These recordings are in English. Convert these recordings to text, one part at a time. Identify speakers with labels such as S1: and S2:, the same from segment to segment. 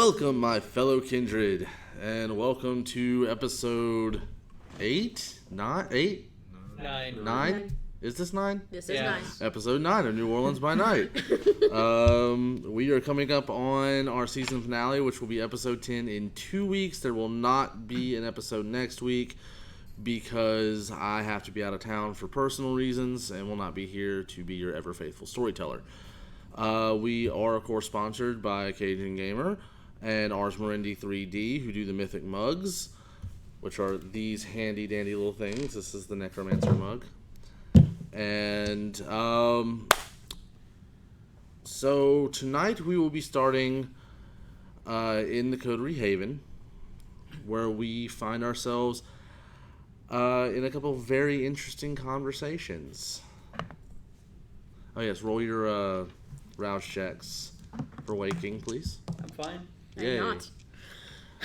S1: Welcome, my fellow kindred, and welcome to episode 8? 9? 9? Is this 9?
S2: This is 9.
S1: Episode 9 of New Orleans by Night. We are coming up on our season finale, which will be episode 10 in 2 weeks. There will not be an episode next week because I have to be out of town for personal reasons and will not be here to be your ever faithful storyteller. We are, of course, sponsored by Cajun Gamer and Ars Moriendi 3D, who do the Mythic Mugs, which are these handy dandy little things. This is the Necromancer mug. And so tonight we will be starting in the Coterie Haven, where we find ourselves in a couple of very interesting conversations. Oh yes, roll your rouse checks for waking, please.
S3: I'm fine.
S1: Yay.
S2: I'm not.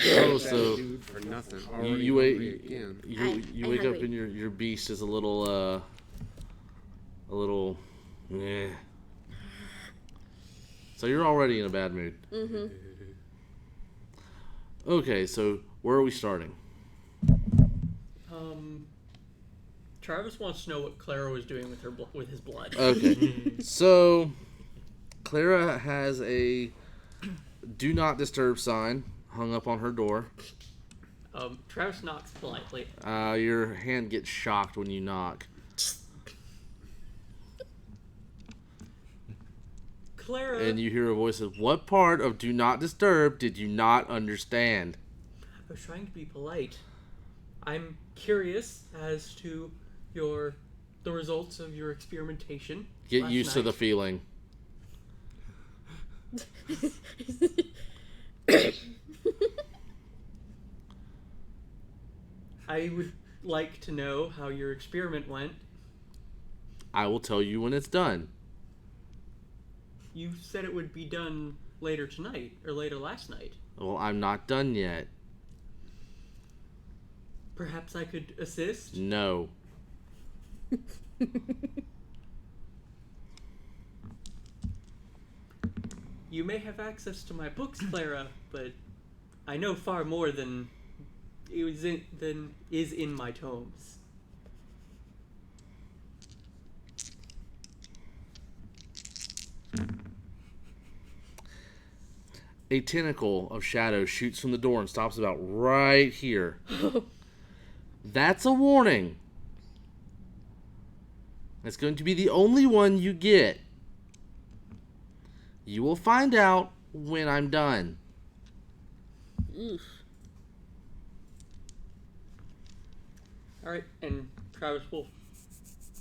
S1: Oh, so
S4: for nothing.
S1: you wake up and your beast is a little yeah. So you're already in a bad mood.
S2: Mm-hmm.
S1: Okay, so where are we starting?
S3: Travis wants to know what Clara was doing with his blood.
S1: Okay, so Clara has a do not disturb sign hung up on her door.
S3: Travis knocks politely.
S1: Your hand gets shocked when you knock.
S3: Clara.
S1: And you hear a voice of, "What part of do not disturb did you not understand?"
S3: I was trying to be polite. I'm curious as to the results of your experimentation.
S1: Get used to the feeling.
S3: I would like to know how your experiment went.
S1: I will tell you when it's done.
S3: You said it would be done later tonight, or later last night.
S1: Well, I'm not done yet.
S3: Perhaps I could assist?
S1: No.
S3: You may have access to my books, Clara, but I know far more than is in my tomes.
S1: A tentacle of shadow shoots from the door and stops about right here. That's a warning. It's going to be the only one you get. You will find out when I'm done.
S2: Oof.
S3: Alright, and Travis will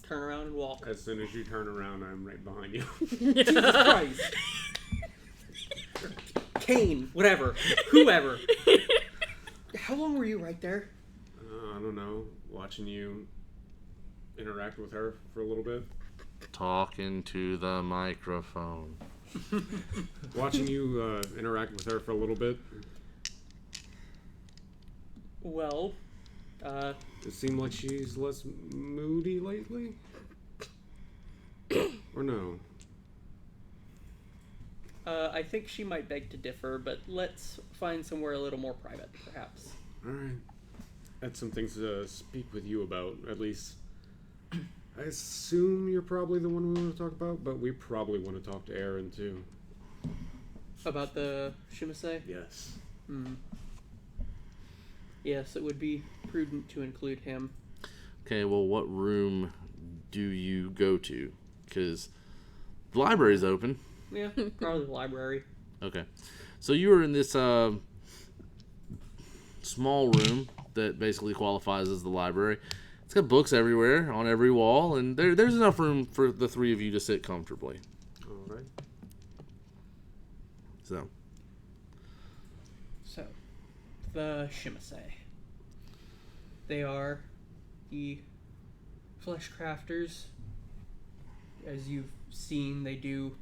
S3: turn around and walk.
S4: As soon as you turn around, I'm right behind you.
S3: Jesus Christ. Kane, whatever, whoever. How long were you right there?
S4: I don't know. Watching you interact with her for a little bit.
S1: Talking to the microphone.
S4: Watching you interact with her for a little bit.
S3: Well,
S4: It seemed like she's less moody lately? Or no?
S3: I think she might beg to differ, but let's find somewhere a little more private, perhaps.
S4: Alright. I had some things to speak with you about, at least. I assume you're probably the one we want to talk about, but we probably want to talk to Aaron too.
S3: About the Shimasei?
S4: Yes.
S3: Yes, it would be prudent to include him.
S1: Okay, well, what room do you go to? Because the library's open.
S3: Yeah, probably the library.
S1: Okay. So you were in this small room that basically qualifies as the library. It's got books everywhere, on every wall, and there's enough room for the three of you to sit comfortably.
S4: Alright.
S1: So,
S3: the Shimasei. They are the flesh crafters. As you've seen, they do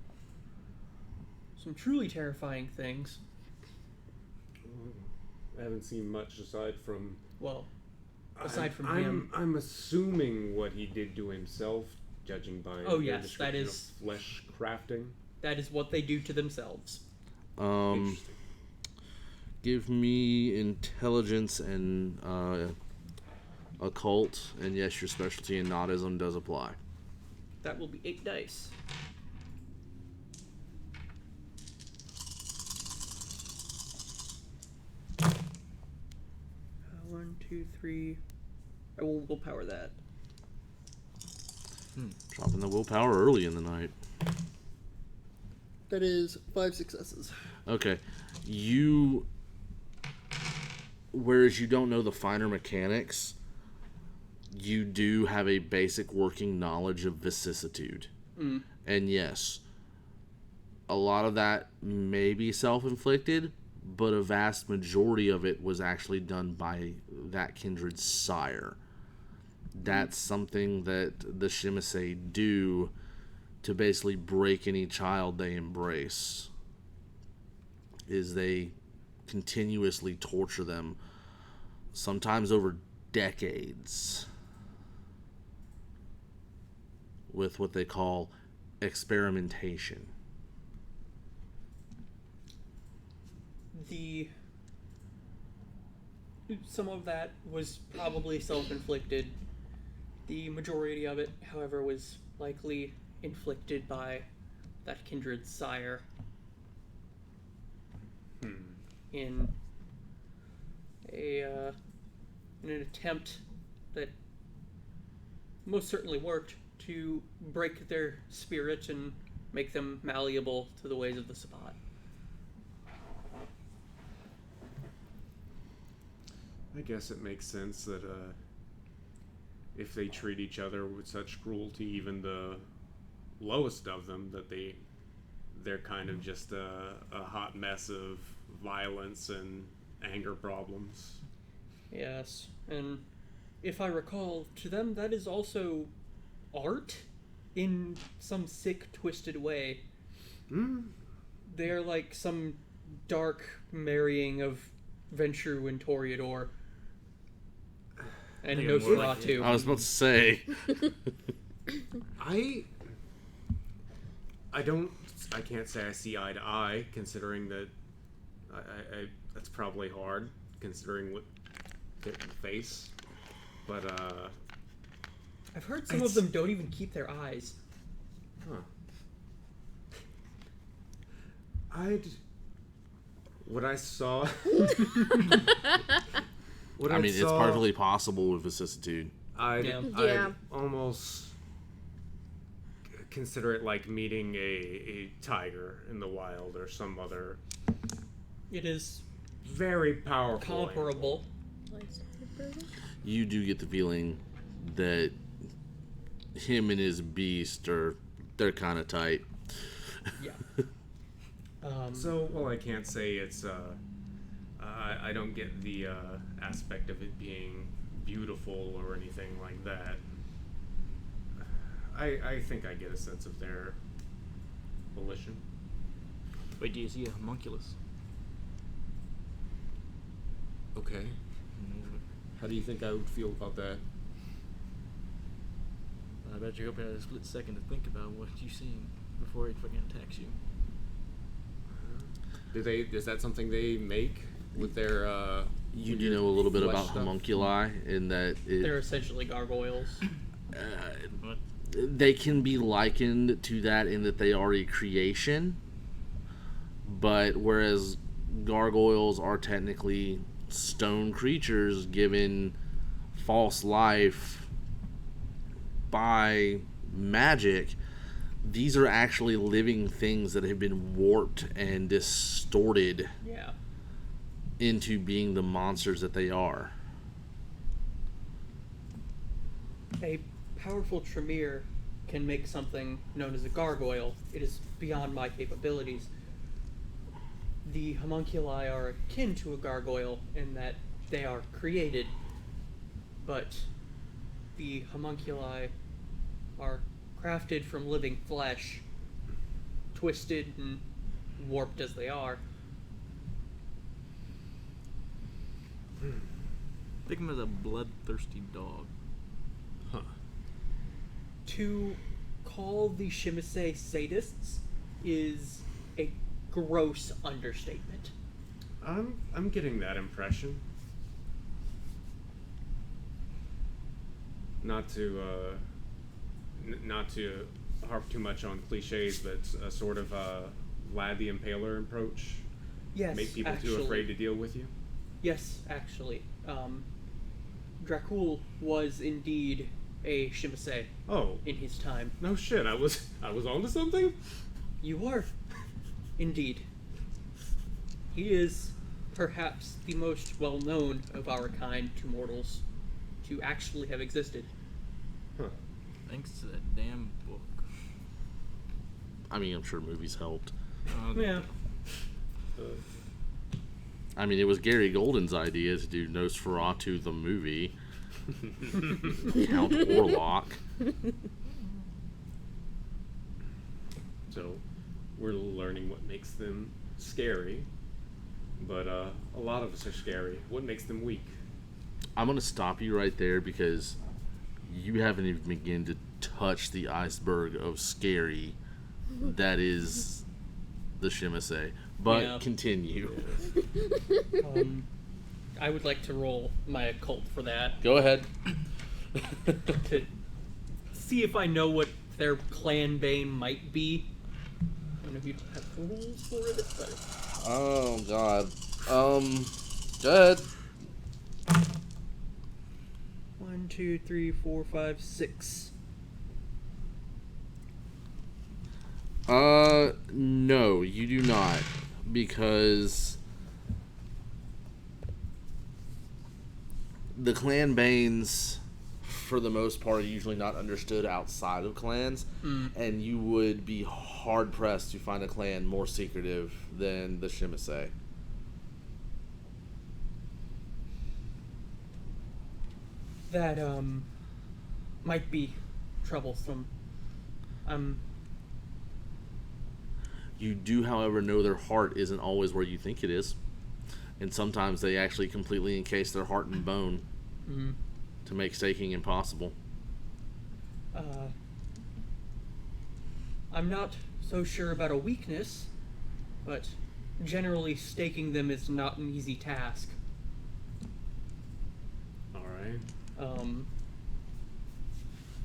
S3: some truly terrifying things.
S4: I haven't seen much aside from...
S3: Well, aside from him.
S4: I'm assuming what he did to himself, judging by
S3: Oh,
S4: your
S3: yes,
S4: description
S3: that is-
S4: of flesh crafting.
S3: That is what they do to themselves.
S4: Interesting.
S1: Give me intelligence and occult, and yes, your specialty in Nodism does apply.
S3: That will be 8 dice. One, two, three. I will willpower that.
S1: Dropping the willpower early in the night.
S2: That is 5 successes.
S1: Okay. Whereas you don't know the finer mechanics, you do have a basic working knowledge of vicissitude. And yes, a lot of that may be self-inflicted, but a vast majority of it was actually done by that kindred's sire. That's something that the Shimase do to basically break any child they embrace, is they continuously torture them, sometimes over decades, with what they call experimentation.
S3: Some of that was probably self-inflicted. The majority of it, however, was likely inflicted by that kindred sire in an attempt that most certainly worked to break their spirit and make them malleable to the ways of the Sabbat.
S4: I guess it makes sense that if they treat each other with such cruelty, even the lowest of them, that they're kind of just a hot mess of violence and anger problems.
S3: Yes, and if I recall, to them that is also art in some sick, twisted way. They're like some dark marrying of Ventrue and Toreador. And Nosferatu.
S1: I was about to say.
S4: I can't say I see eye to eye, considering that I that's probably hard, considering what their face. But
S3: I've heard some of them don't even keep their eyes.
S4: What I saw.
S1: It's perfectly possible with vicissitude.
S4: I almost consider it like meeting a tiger in the wild or some other.
S3: It is
S4: very powerful.
S3: comparable.
S1: You do get the feeling that him and his beast they're kind of tight.
S3: Yeah.
S4: I can't say it's. I don't get the aspect of it being beautiful or anything like that. I think I get a sense of their volition.
S5: Wait, do you see a homunculus?
S4: Okay. How do you think I would feel about that?
S5: I bet you're hoping at a split second to think about what you've seen before it fucking attacks you.
S4: Is that something they make with their
S1: You do know a little bit
S4: flesh
S1: about
S4: stuff?
S1: homunculi in that
S3: They're essentially gargoyles.
S5: What?
S1: they can be likened to that in that they are a creation, but whereas gargoyles are technically stone creatures given false life by magic, these are actually living things that have been warped and distorted into being the monsters that they are.
S3: A powerful Tremere can make something known as a gargoyle. It is beyond my capabilities. The homunculi are akin to a gargoyle in that they are created, but the homunculi are crafted from living flesh, twisted and warped as they are.
S5: Think of him as a bloodthirsty dog.
S3: To call the Shimase sadists is a gross understatement.
S4: I'm getting that impression. Not to harp too much on cliches, but a sort of Lad the Impaler approach.
S3: Yes,
S4: Make people
S3: actually.
S4: too afraid to deal with you.
S3: Yes, actually. Dracul was indeed a Shimase
S4: Oh,
S3: in his time.
S4: no shit! I was onto something.
S3: You were. Indeed. He is perhaps the most well-known of our kind to mortals to actually have existed.
S4: Huh.
S5: Thanks to that damn book.
S1: I mean, I'm sure movies helped.
S3: Yeah.
S1: I mean, it was Gary Golden's idea to do Nosferatu the movie. Count Orlok.
S4: So, we're learning what makes them scary, but a lot of us are scary. What makes them weak?
S1: I'm going to stop you right there because you haven't even begun to touch the iceberg of scary that is the Shimase. But
S3: Yeah.
S1: continue.
S3: I would like to roll my occult for that
S1: Go ahead.
S3: to see if I know what their clan bane might be. I don't know if you have rules for it, but
S1: Oh, God. Go ahead.
S3: 1, 2, 3, 4, 5, 6.
S1: No, you do not. Because the clan banes, for the most part, are usually not understood outside of clans, and you would be hard-pressed to find a clan more secretive than the Shimase.
S3: That might be troublesome.
S1: You do, however, know their heart isn't always where you think it is. And sometimes they actually completely encase their heart in bone to make staking impossible.
S3: I'm not so sure about a weakness, but generally staking them is not an easy task.
S4: Alright.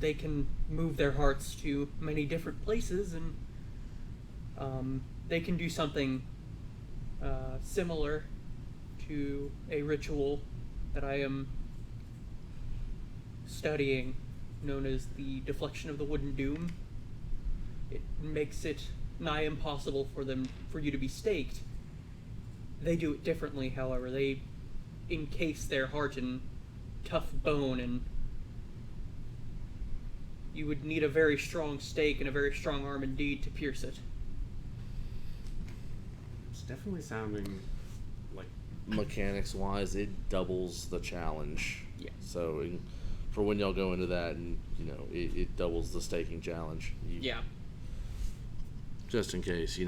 S3: They can move their hearts to many different places, and they can do something similar to a ritual that I am studying, known as the deflection of the wooden doom. It makes it nigh impossible for you to be staked. They do it differently, however. They encase their heart in tough bone, and you would need a very strong stake and a very strong arm indeed to pierce it.
S4: It's definitely sounding like
S1: Mechanics-wise, it doubles the challenge.
S3: Yeah.
S1: So, for when y'all go into that, and it doubles the staking challenge.
S3: Yeah.
S1: Just in case,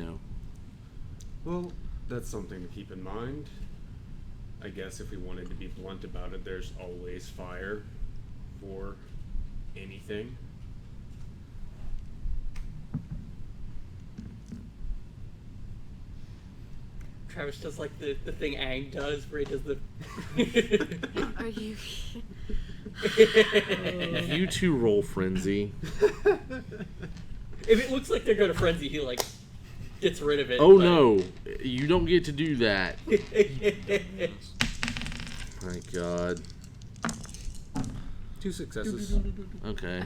S4: well, that's something to keep in mind. I guess if we wanted to be blunt about it, there's always fire for anything.
S3: Travis does like the thing Aang does, where he does the...
S2: Are you?
S1: You two roll frenzy.
S3: If it looks like they're going to frenzy, he like gets rid of it.
S1: Oh
S3: but-
S1: no, you don't get to do that. My God.
S4: 2 successes.
S1: Okay.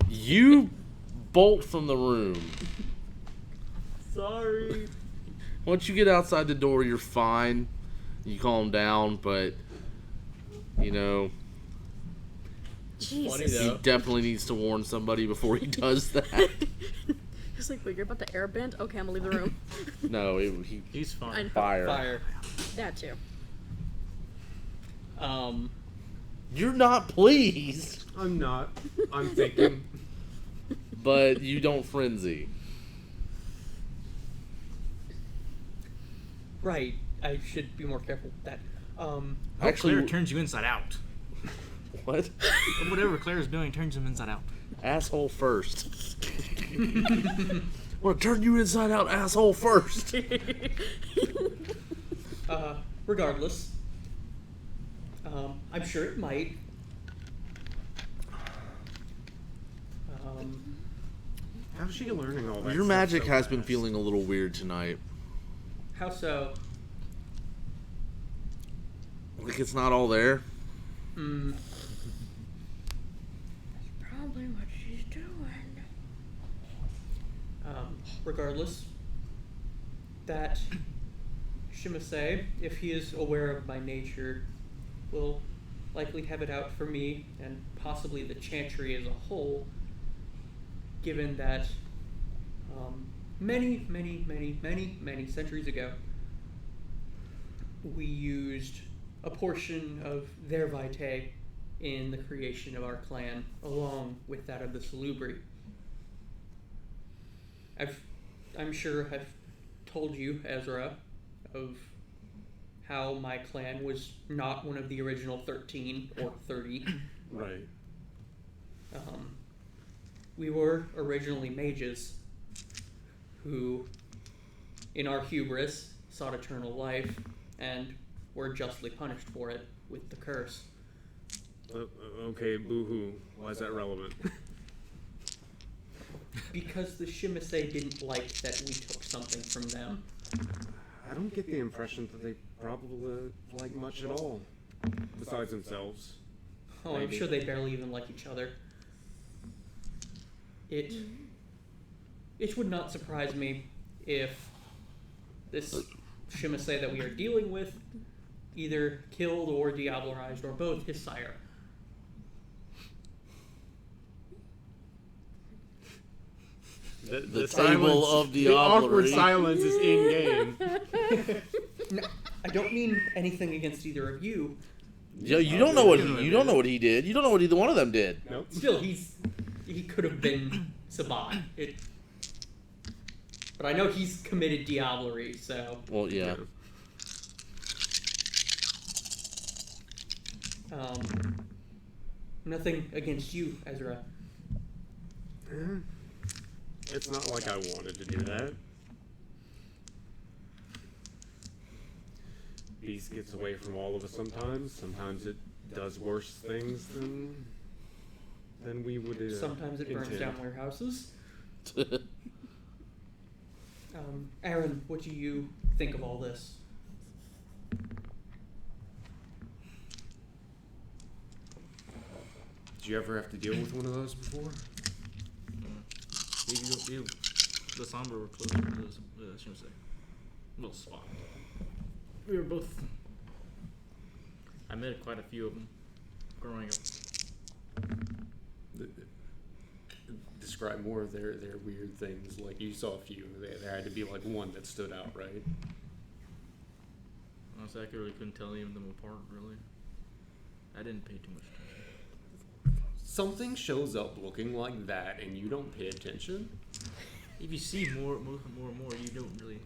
S1: You bolt from the room.
S3: Sorry.
S1: Once you get outside the door, you're fine. You calm down, but
S3: Funny
S2: Jesus.
S3: though.
S1: he definitely needs to warn somebody before he does that.
S2: It's like, wait, you're about to airbend? Okay, I'm gonna leave the room.
S1: No,
S5: He's
S2: I
S5: fine.
S2: know.
S1: fire.
S3: Fire.
S2: That too.
S1: You're not pleased,
S4: I'm not. I'm thinking.
S1: but you don't frenzy.
S3: Right. I should be more careful with that.
S1: Actually,
S5: Claire turns you inside out.
S1: what?
S5: Whatever Claire's doing turns him inside out.
S1: Asshole first. I'm gonna turn you inside out, asshole first.
S3: Regardless, I'm sure it might.
S4: How's she learning all that?
S1: Your
S4: stuff
S1: magic
S4: so
S1: has been
S4: fast?
S1: feeling a little weird tonight.
S3: How so?
S1: Like it's not all there.
S3: Hmm.
S2: Probably what she's doing.
S3: Regardless, that Shimase, if he is aware of my nature, will likely have it out for me and possibly the Chantry as a whole, given that many centuries ago, we used a portion of their vitae in the creation of our clan, along with that of the Salubri. I'm sure I've told you, Ezra, of how my clan was not one of the original 13 or 30.
S4: Right.
S3: We were originally mages who, in our hubris, sought eternal life and were justly punished for it with the curse.
S4: Okay, boo-hoo. Why is that relevant?
S3: Because the Shimase didn't like that we took something from them.
S4: I don't get the impression that they probably like much at all, besides themselves.
S3: Oh, I'm
S4: Maybe.
S3: sure they barely even like each other. It would not surprise me if this Shimase that we are dealing with either killed or diablerized or both his sire.
S1: The table of
S4: the awkward
S1: diablerie.
S4: silence is in game.
S3: No, I don't mean anything against either of you.
S1: Yo, you don't know what he did. You don't know what either one of them did.
S4: Nope.
S3: Still, he could have been Sabat. But I know he's committed diablerie, so
S1: Well, yeah.
S3: nothing against you, Ezra.
S4: It's not like I wanted to do that. Beast gets away from all of us sometimes. Sometimes it does worse things than we would.
S3: Sometimes it burns
S4: intend.
S3: down warehouses. Aaron, what do you think of all this?
S4: Did you ever have to deal with one of those before?
S5: The Somber were closer to the Shimase. Little spot. We were both. I met quite a few of them growing up.
S4: Describe more of their weird things. Like you saw a few. There had to be like one that stood out, right?
S5: Honestly, I really couldn't tell any of them apart, really. I didn't pay too much attention.
S4: Something shows up looking like that, and you don't pay attention.
S5: If you see more, you don't really.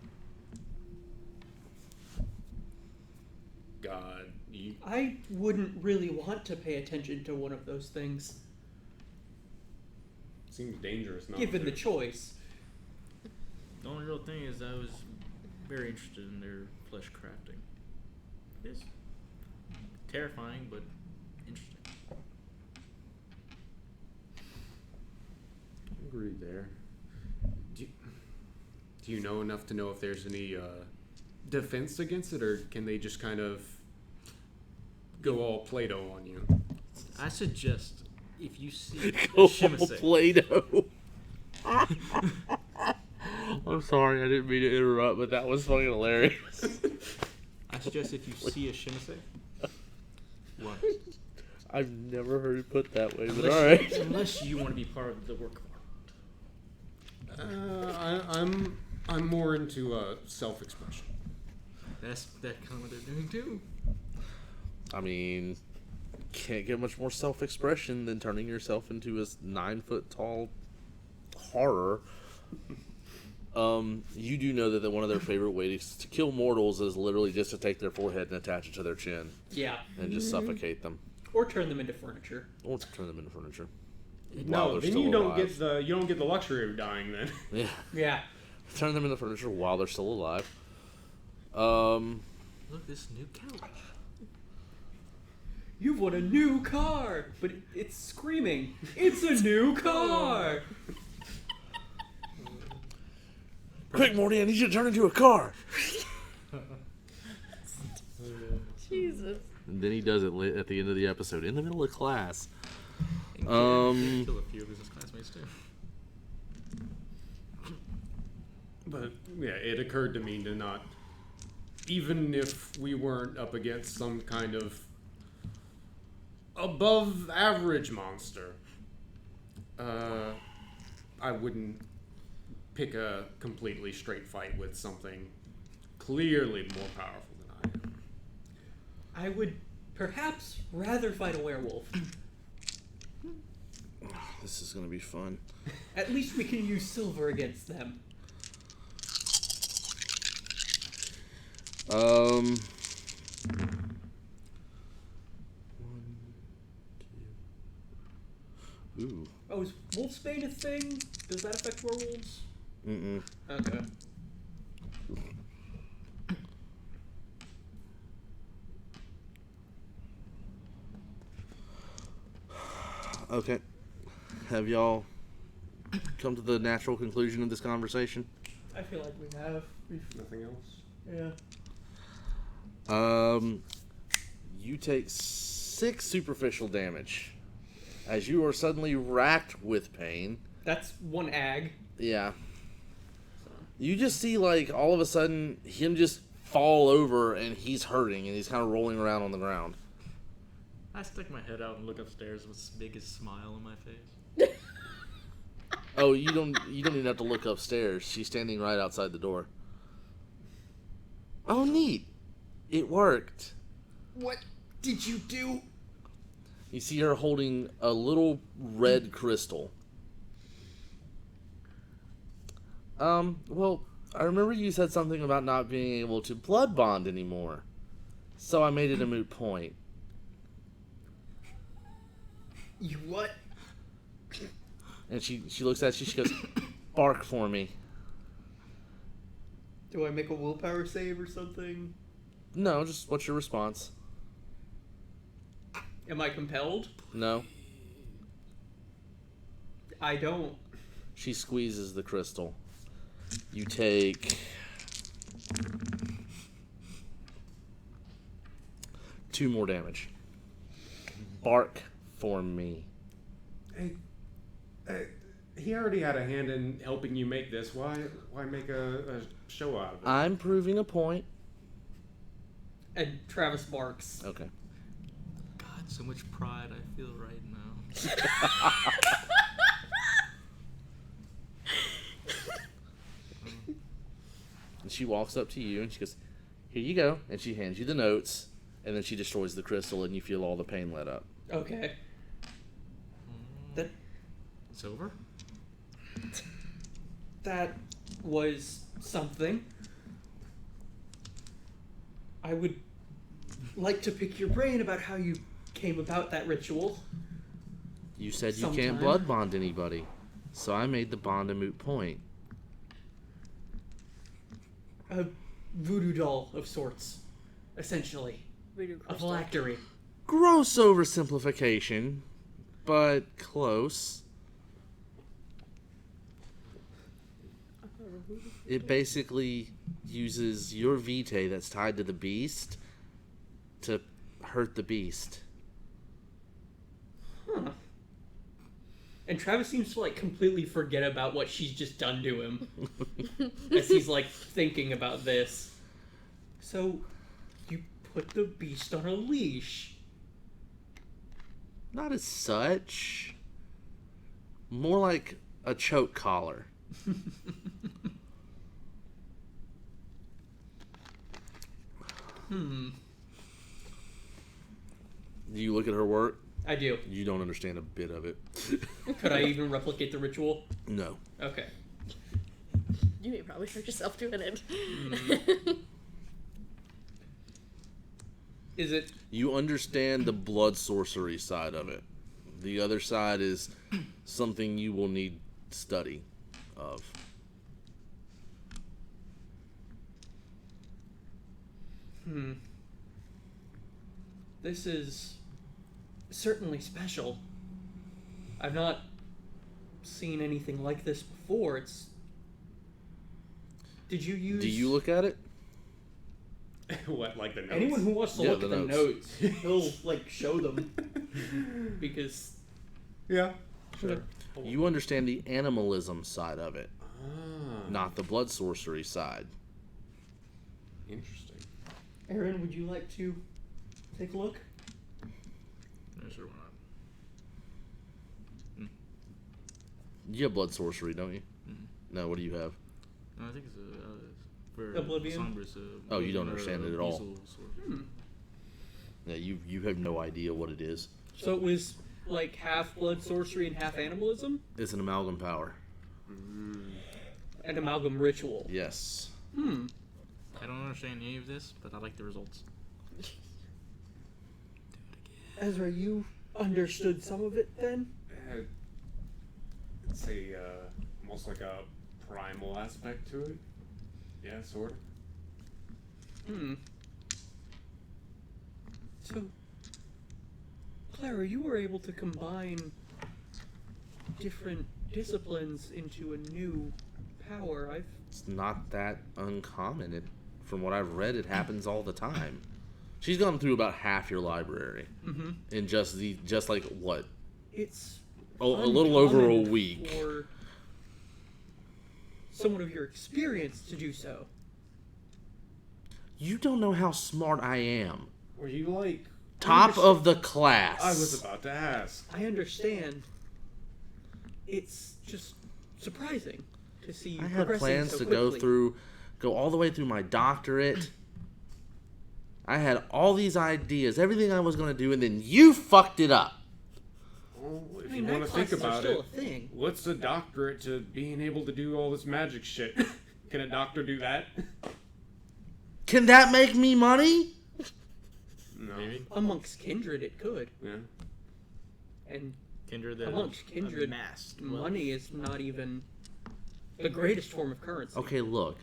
S4: God, you.
S3: I wouldn't really want to pay attention to one of those things,
S4: Seems dangerous, not
S3: given the choice.
S5: The only real thing is I was very interested in their flesh crafting. It's terrifying, but interesting.
S4: Agreed there. Do you know enough to know if there's any defense against it, or can they just kind of go all Play-Doh on you?
S5: I suggest if you see a
S1: Go
S5: Shimase,
S1: Play-Doh. I'm sorry, I didn't mean to interrupt, but that was fucking hilarious.
S5: I suggest if you see a Shimase, run.
S1: I've never heard it put that way, but alright.
S5: Unless you want to be part of the work of art.
S4: I'm more into self-expression.
S5: That's kind of what they're doing too.
S1: I mean, can't get much more self-expression than turning yourself into a 9-foot-tall horror. You do know that one of their favorite ways to kill mortals is literally just to take their forehead and attach it to their chin
S3: Yeah.
S1: and just suffocate them,
S3: Or turn them into furniture.
S1: or to turn them into furniture. While
S4: No,
S1: they're
S4: then
S1: still
S4: you don't
S1: alive.
S4: get the luxury of dying. Then
S1: Yeah,
S3: Yeah.
S1: turn them into furniture while they're still alive.
S5: Look, this new couch.
S3: You've won a new car, but it's screaming. It's a new car.
S1: Quick, Morty, I need you to turn into a car.
S2: Jesus.
S1: And then he does it at the end of the episode, in the middle of class.
S5: And killed a few of his classmates too.
S4: But yeah, it occurred to me to not, even if we weren't up against some kind of above average monster, I wouldn't pick a completely straight fight with something clearly more powerful than I am.
S3: I would perhaps rather fight a werewolf.
S1: This is going to be fun.
S3: At least we can use silver against them.
S1: One, two. Ooh.
S3: Oh, is wolfsbane a thing? Does that affect werewolves?
S1: Mm-mm.
S3: Okay.
S1: Okay. Have y'all come to the natural conclusion of this conversation?
S3: I feel like we have.
S4: Nothing else?
S3: Yeah.
S1: You take 6 superficial damage as you are suddenly racked with pain.
S3: That's one ag.
S1: Yeah. You just see, like, all of a sudden, him just fall over and he's hurting and he's kind of rolling around on the ground.
S5: I stick my head out and look upstairs with the biggest smile on my face.
S1: Oh, you don't even have to look upstairs. She's standing right outside the door. Oh, neat. It worked.
S3: What did you do?
S1: You see her holding a little red crystal. Well, I remember you said something about not being able to blood bond anymore. So I made it a moot point.
S3: You what?
S1: And she looks at you, she goes, bark for me.
S3: Do I make a willpower save or something?
S1: No, just what's your response?
S3: Am I compelled?
S1: No.
S3: I don't.
S1: She squeezes the crystal. You take 2 more damage. Bark for me.
S4: Hey, he already had a hand in helping you make this. Why make a show out of it?
S1: I'm proving a point.
S3: And Travis barks.
S1: Okay.
S5: God, so much pride I feel right now.
S1: And she walks up to you and she goes, here you go. And she hands you the notes. And then she destroys the crystal and you feel all the pain let up.
S3: Okay. That
S5: It's over?
S3: that was something. I would like to pick your brain about how you came about that ritual.
S1: You said you
S3: Sometime.
S1: can't blood bond anybody. So I made the bond a moot point.
S3: A voodoo doll of sorts, essentially.
S2: Voodoo
S3: A
S2: crystal.
S3: phylactery.
S1: Gross oversimplification, but close. It basically uses your vitae that's tied to the beast to hurt the beast.
S3: Huh. And Travis seems to, like, completely forget about what she's just done to him. As he's, like, thinking about this. So, you put the beast on a leash.
S1: Not as such. More like a choke collar. Do you look at her work?
S3: I do.
S1: You don't understand a bit of it.
S3: Could I even replicate the ritual?
S1: No.
S3: Okay.
S2: You may probably hurt yourself doing it.
S3: Is it...
S1: You understand the blood sorcery side of it. The other side is something you will need study of.
S3: This is certainly special. I've not seen anything like this before. Did you use...
S1: Do you look at it?
S4: What, like the notes?
S3: Anyone who wants to
S1: Yeah,
S3: look
S1: the
S3: at the
S1: notes.
S3: notes, he'll, show them. Because...
S4: Yeah, sure.
S1: You understand the animalism side of it,
S4: Ah,
S1: not the blood sorcery side.
S4: interesting.
S3: Aaron, would you like to take a look?
S5: Yeah, sure, why not?
S1: You have blood sorcery, don't you?
S5: Mhm.
S1: No, what do you have?
S5: No, I think it's for
S3: Oblivion?
S5: Sombra's,
S1: Oh, you don't
S5: or,
S1: understand it at all.
S5: weasel sword.
S1: Yeah, you have no idea what it is.
S3: So it was like half blood sorcery and half animalism?
S1: It's an amalgam power.
S3: An amalgam ritual.
S1: Yes.
S5: I don't understand any of this, but I like the results.
S3: Ezra, you understood some of it then?
S4: It's almost like a primal aspect to it. Yeah, sort of.
S3: So, Clara, you were able to combine different disciplines into a new power.
S1: It's not that uncommon. From what I've read, it happens all the time. She's gone through about half your library in just like what?
S3: It's
S1: A little over a
S3: uncommon
S1: week.
S3: for someone of your experience to do so.
S1: You don't know how smart I am.
S4: Were you like...
S1: Top of the class.
S4: I was about to ask.
S3: I understand. It's just surprising to see you
S1: I had
S3: progressing
S1: plans
S3: so
S1: to
S3: quickly.
S1: go all the way through my doctorate. I had all these ideas, everything I was going to do, and then you fucked it up.
S4: Well, if
S3: I mean,
S4: you want
S3: night
S4: to think
S3: classes are
S4: about
S3: still
S4: it,
S3: a thing.
S4: what's a doctorate to being able to do all this magic shit? Can a doctor do that?
S1: Can that make me money?
S4: No.
S5: Maybe.
S3: Amongst kindred, it could.
S4: Yeah.
S3: And
S5: Kindred,
S3: amongst kindred,
S5: amassed
S3: money is not even the greatest form of currency.
S1: Okay, look.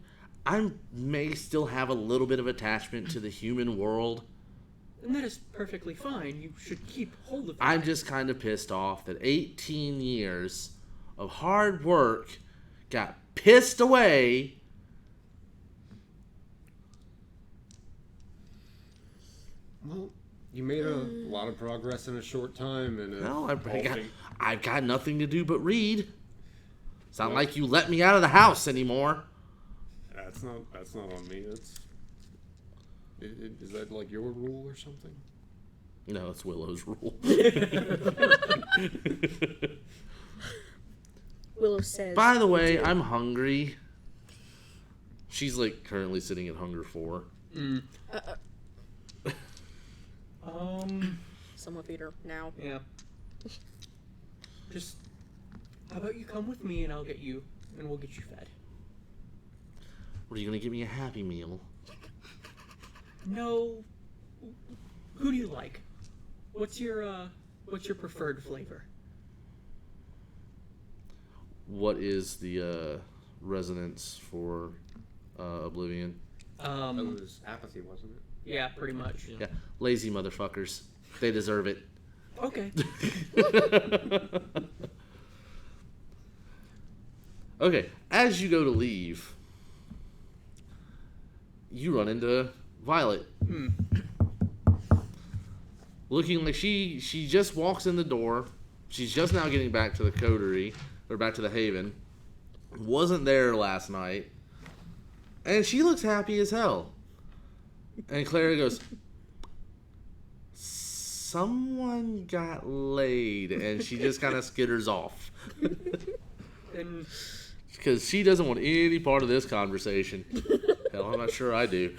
S1: I may still have a little bit of attachment to the human world.
S3: And that is perfectly fine. You should keep hold of that.
S1: I'm just kind of pissed off that 18 years of hard work got pissed away.
S4: Well, you made a lot of progress in a short time, and
S1: No, I've got nothing to do but read. It's not like you let me out of the house anymore.
S4: That's not on me. Is that like your rule or something?
S1: No, it's Willow's rule.
S2: Willow says.
S1: By the way, I'm hungry. She's like currently sitting at hunger 4.
S2: Someone feed her now.
S3: Yeah. Just, how about you come with me and I'll get you, and we'll get you fed.
S1: What, are you gonna give me a Happy Meal?
S3: No. Who do you like? What's your preferred flavor?
S1: What is the resonance for Oblivion?
S4: That was apathy, wasn't it?
S3: Yeah, pretty much.
S1: Yeah, lazy motherfuckers. They deserve it.
S3: Okay.
S1: Okay, as you go to leave, you run into Violet. Looking like she just walks in the door. She's just now getting back to the coterie, or back to the Haven. Wasn't there last night. And she looks happy as hell. And Clara goes, someone got laid. And she just kind of skitters off.
S3: And
S1: Because she doesn't want any part of this conversation. Hell, I'm not sure I do.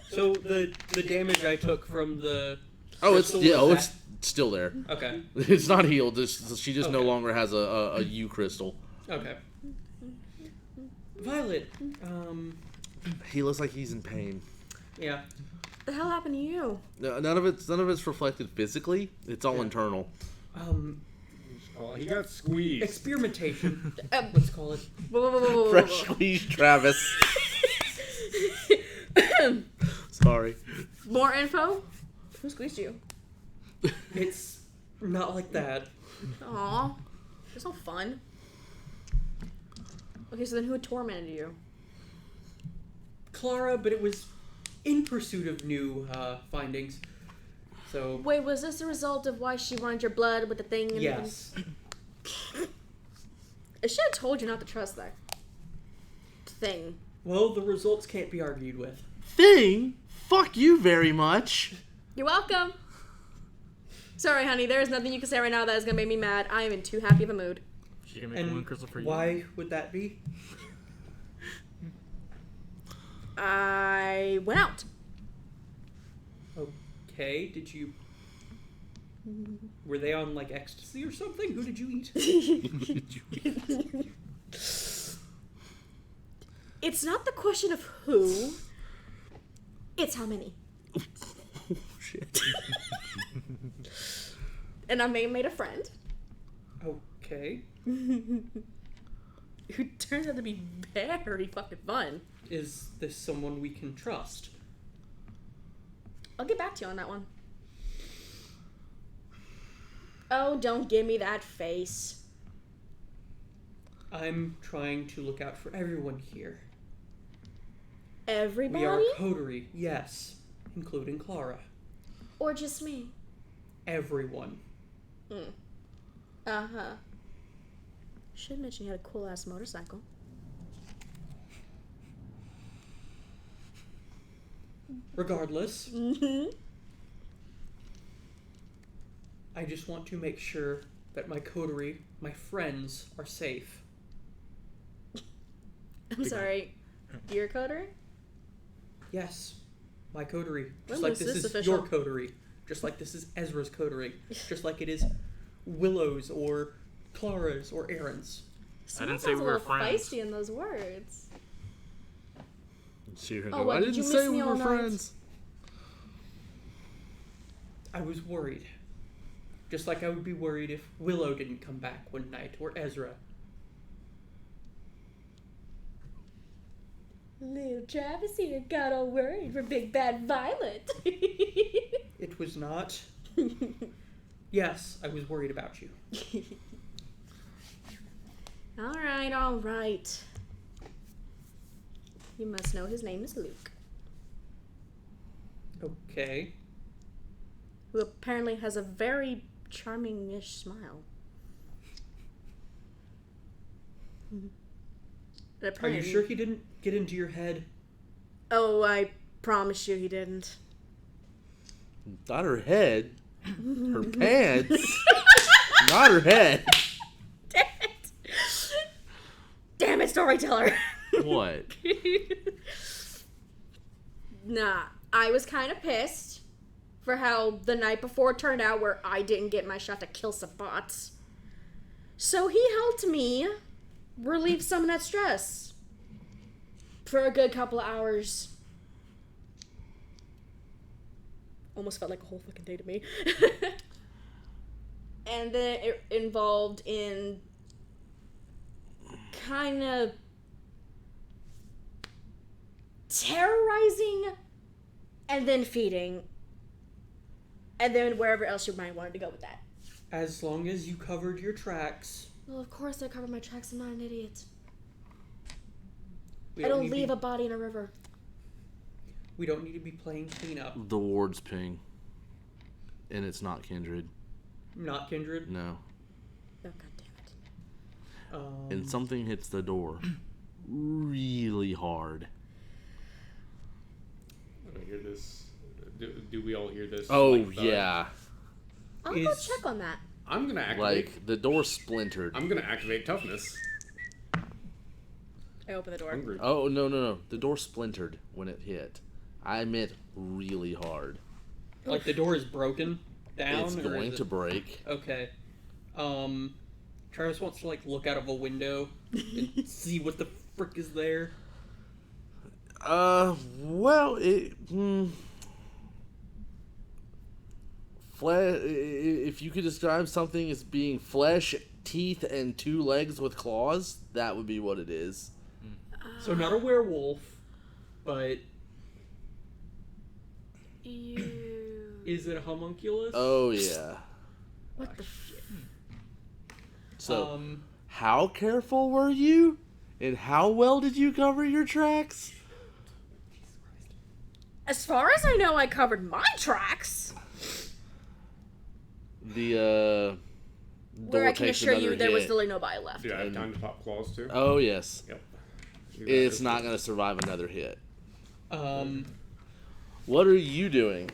S3: so the damage I took from the
S1: It's
S3: crystal,
S1: it's still there.
S3: okay.
S1: It's not healed. She just no
S3: Okay.
S1: longer has a U crystal.
S3: Okay. Violet,
S1: He looks like he's in pain.
S3: yeah.
S2: What the hell happened to you?
S1: No, none of it's reflected physically. It's all internal.
S4: Oh, he got squeezed.
S3: Experimentation. Let's call it.
S1: Fresh squeezed Travis. Sorry.
S2: More info? Who squeezed you?
S3: It's not like that.
S2: Aw. It's no fun. Okay, so then who tormented you?
S3: Clara, but it was in pursuit of new findings. So,
S2: Wait, was this the result of why she wanted your blood with the thing? And
S3: yes.
S2: I should have told you not to trust that thing.
S3: Well, the results can't be argued with.
S1: Thing? Fuck you very much.
S2: You're welcome. Sorry, honey, there is nothing you can say right now that is going to make me mad. I am in too happy of a mood.
S5: She can make one crystal for you.
S3: Why would that be?
S2: I went out.
S3: Okay, did you... Were they on, like, ecstasy or something? Who did you eat?
S2: It's not the question of who. It's how many.
S1: Shit.
S2: And I made a friend.
S3: Okay.
S2: Who turns out to be very fucking fun.
S3: Is this someone we can trust?
S2: I'll get back to you on that one. Oh, don't give me that face.
S3: I'm trying to look out for everyone here.
S2: Everybody?
S3: We are coterie, yes. Including Clara.
S2: Or just me?
S3: Everyone.
S2: Uh-huh. Should mention you had a cool-ass motorcycle.
S3: Regardless,
S2: Mm-hmm.
S3: I just want to make sure that my coterie, my friends, are safe.
S2: I'm sorry. Your coder?
S3: Yes, my coterie.
S2: When
S3: Just like
S2: was
S3: this
S2: this
S3: is
S2: official?
S3: your coterie. Just like this is Ezra's coterie. Just like it is Willow's or Clara's or Aaron's.
S5: I didn't say
S2: Sounds
S5: we
S2: a
S5: were
S2: little
S5: friends.
S2: feisty in those words.
S1: See her
S2: Oh,
S1: go,
S2: what,
S1: I
S2: did
S1: didn't
S2: you
S1: say
S2: miss
S1: we
S2: me
S1: were
S2: all night?
S1: friends.
S3: I was worried. Just like I would be worried if Willow didn't come back one night, or Ezra.
S2: Little Travis here got all worried for Big Bad Violet.
S3: It was not. Yes, I was worried about you.
S2: All right. You must know his name is Luke,
S3: Okay.
S2: who apparently has a very charming-ish smile. And
S3: Are you
S2: apparently-
S3: sure he didn't get into your head?
S2: Oh, I promise you he didn't.
S1: Not her head. Her pants. Not her head.
S2: Damn it! Damn it, storyteller!
S1: What?
S2: Nah, I was kind of pissed for how the night before turned out where I didn't get my shot to kill some bots. So he helped me relieve some of that stress for a good couple of hours. Almost felt like a whole fucking day to me. And then it involved in kind of terrorizing and then feeding and then wherever else you might want to go with that.
S3: As long as you covered your tracks.
S2: Well, of course I cover my tracks. I'm not an idiot.
S3: We
S2: I don't
S3: need
S2: leave
S3: to
S2: a body in a river.
S3: We don't need to be playing cleanup.
S1: The ward's ping. And it's not Kindred.
S3: Not Kindred.
S1: No.
S2: Oh, God damn it.
S1: And something hits the door. Really hard.
S4: I hear this. Do we all hear this?
S1: Oh,
S4: like, thud?
S1: yeah.
S2: I'll go
S3: Is-
S2: check on that.
S4: I'm gonna activate.
S1: Like, the door splintered.
S4: I'm gonna activate toughness.
S2: I open the door.
S4: Hungry.
S1: Oh, no. The door splintered when it hit. I meant really hard.
S3: Like the door is broken down?
S1: It's
S3: or
S1: going
S3: is
S1: to
S3: it...
S1: break.
S3: Okay. Travis wants to, like, look out of a window and see what the frick is there.
S1: Well, if you could describe something as being flesh, teeth, and 2 legs with claws, that would be what it is.
S3: So not a werewolf, but
S2: Ew.
S3: Is it a homunculus?
S1: Oh yeah.
S2: What the shit?
S1: So, how careful were you? And how well did you cover your tracks?
S2: As far as I know, I covered my tracks.
S1: The
S2: Where
S1: door
S2: I can
S1: takes
S2: assure you
S1: another
S2: there was
S1: hit.
S2: literally nobody left.
S4: Do I have time to pop claws too?
S1: Oh yes.
S4: Yep.
S1: It's not going to survive another hit.
S3: Um,
S1: What are you doing?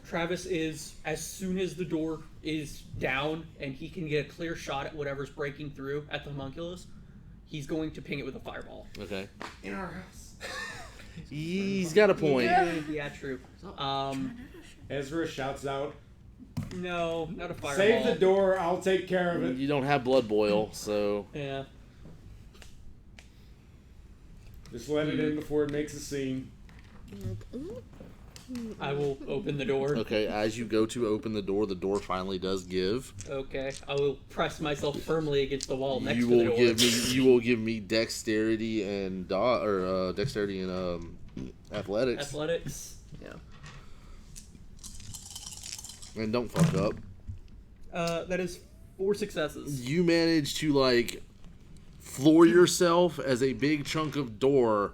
S3: Travis is, as soon as the door is down and he can get a clear shot at whatever's breaking through at the homunculus, he's going to ping it with a fireball.
S1: Okay.
S4: In our house.
S1: He's got a point.
S3: Yeah, true.
S4: Ezra shouts out,
S3: No, not a fireball.
S4: "Save the door, I'll take care of it."
S1: You don't have blood boil, so
S3: Yeah.
S4: Just let it in before it makes a scene.
S3: I will open the door.
S1: okay. As you go to open the door finally does give.
S3: Okay. I will press myself firmly against the wall next
S1: You
S3: to the
S1: will
S3: door.
S1: you will give me dexterity and dexterity and athletics,
S3: Athletics. Yeah.
S1: and don't fuck up.
S3: That is 4 successes.
S1: You manage to like floor yourself as a big chunk of door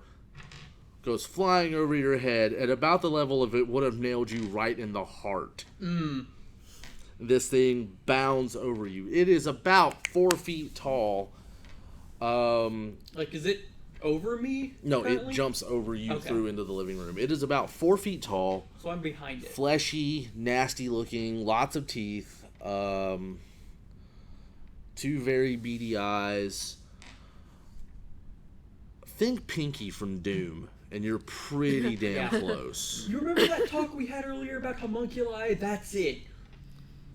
S1: goes flying over your head at about the level of it would have nailed you right in the heart. This thing bounds over you. It is about 4 feet tall.
S3: Like, is it over me?
S1: No,
S3: currently?
S1: it jumps over you
S3: Okay.
S1: through into the living room. It is about 4 feet tall,
S3: So I'm behind it.
S1: fleshy, nasty looking, lots of teeth, 2 very beady eyes. Think Pinky from Doom, and you're pretty damn
S3: Yeah.
S1: close.
S3: You remember that talk we had earlier about homunculi? That's it.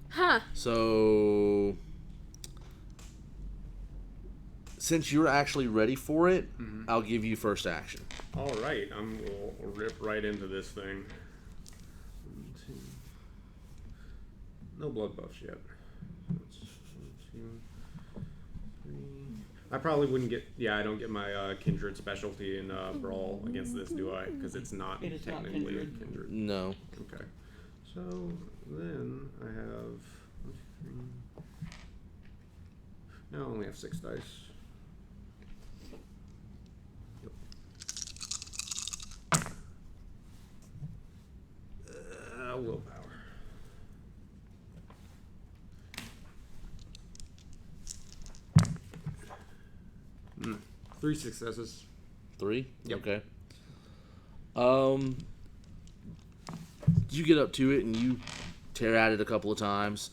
S2: Huh.
S1: So, since you're actually ready for it, I'll give you first action.
S4: All right, we'll rip right into this thing. 1, 2. No blood buffs yet. That's 1, 2, 3. I probably wouldn't get. Yeah, I don't get my kindred specialty in brawl against this, do I? Because it's not
S3: It is not
S4: technically
S3: kindred.
S4: a kindred.
S1: No.
S4: Okay. So then I have 1, 2, 3. No, I only have 6 dice. Willpower. 3 successes.
S1: 3?
S4: Yep.
S1: Okay. You get up to it and you tear at it a couple of times,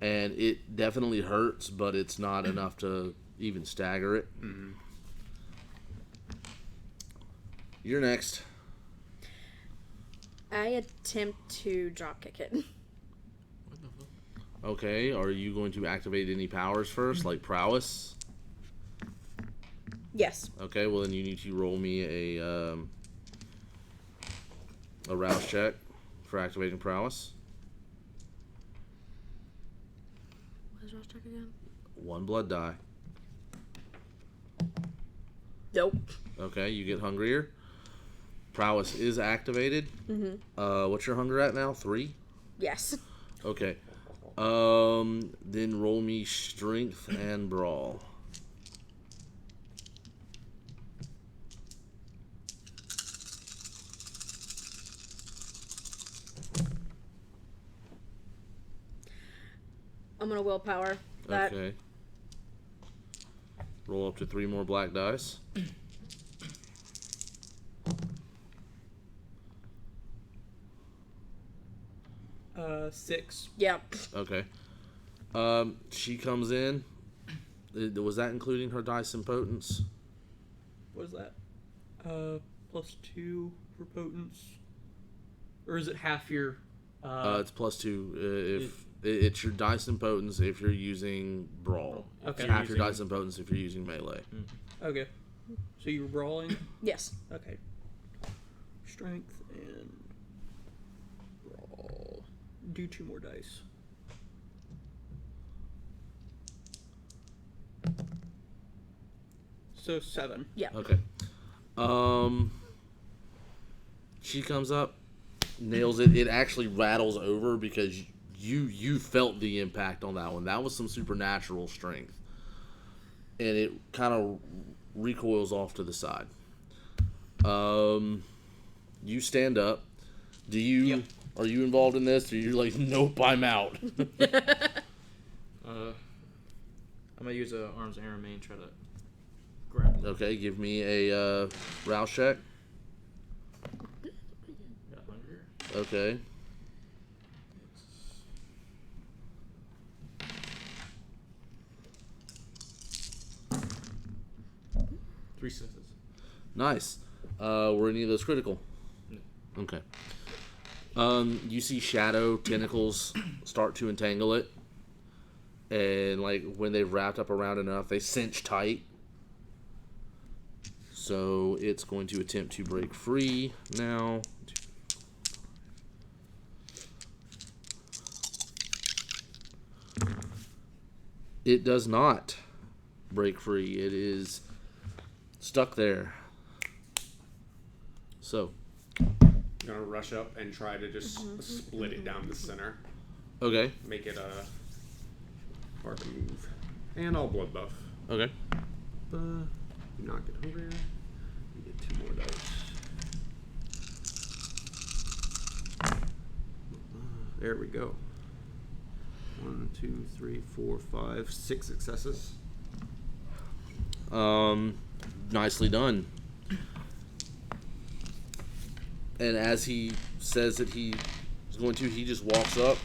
S1: and it definitely hurts, but it's not enough to even stagger it. You're next.
S2: I attempt to dropkick it.
S1: Okay, are you going to activate any powers first, like prowess?
S2: Yes.
S1: Okay, well then you need to roll me a rouse check for activating prowess.
S2: What is rouse check again?
S1: 1 blood die.
S2: Nope.
S1: Okay, you get hungrier. Prowess is activated. What's your hunger at now? 3?
S2: Yes.
S1: Okay. Then roll me strength and brawl.
S2: I'm gonna willpower that.
S1: Okay. Roll up to 3 more black dice.
S3: 6.
S2: Yep.
S1: Okay. She comes in. Was that including her dice and potence?
S3: What is that? +2 for potence. Or is it half your?
S1: It's +2 if it's your dice and potence if you're using brawl.
S3: Okay.
S1: It's half your dice and potence if you're using melee.
S3: Okay. So you were brawling.
S2: Yes.
S3: Okay. Strength and brawl. Do 2 more dice. So 7.
S2: Yeah.
S1: Okay. She comes up. nails it. It actually rattles over because you felt the impact on that one. That was some supernatural strength. And it kind of recoils off to the side. You stand up. Do you...
S3: Yep.
S1: Are you involved in this? Or are you like, nope, I'm out?
S5: I'm gonna use a arms and remain, try to grab him.
S1: Okay, give me a rouse check.
S5: Got hunger.
S1: Okay.
S5: Three successes.
S1: Nice. Were any of those critical?
S5: No.
S1: Okay. You see shadow tentacles start to entangle it. And, like, when they've wrapped up around enough, they cinch tight. So, it's going to attempt to break free now. It does not break free. It is stuck there. So,
S4: I'm gonna rush up and try to just split it down the center.
S1: okay.
S4: Make it a hard to move. And I'll blood buff.
S1: Okay.
S4: Do not get hungry. You get 2 more dice. There we go. 1, 2, 3, 4, 5, 6 successes.
S1: Nicely done. And as he says that he is going to, he just walks up,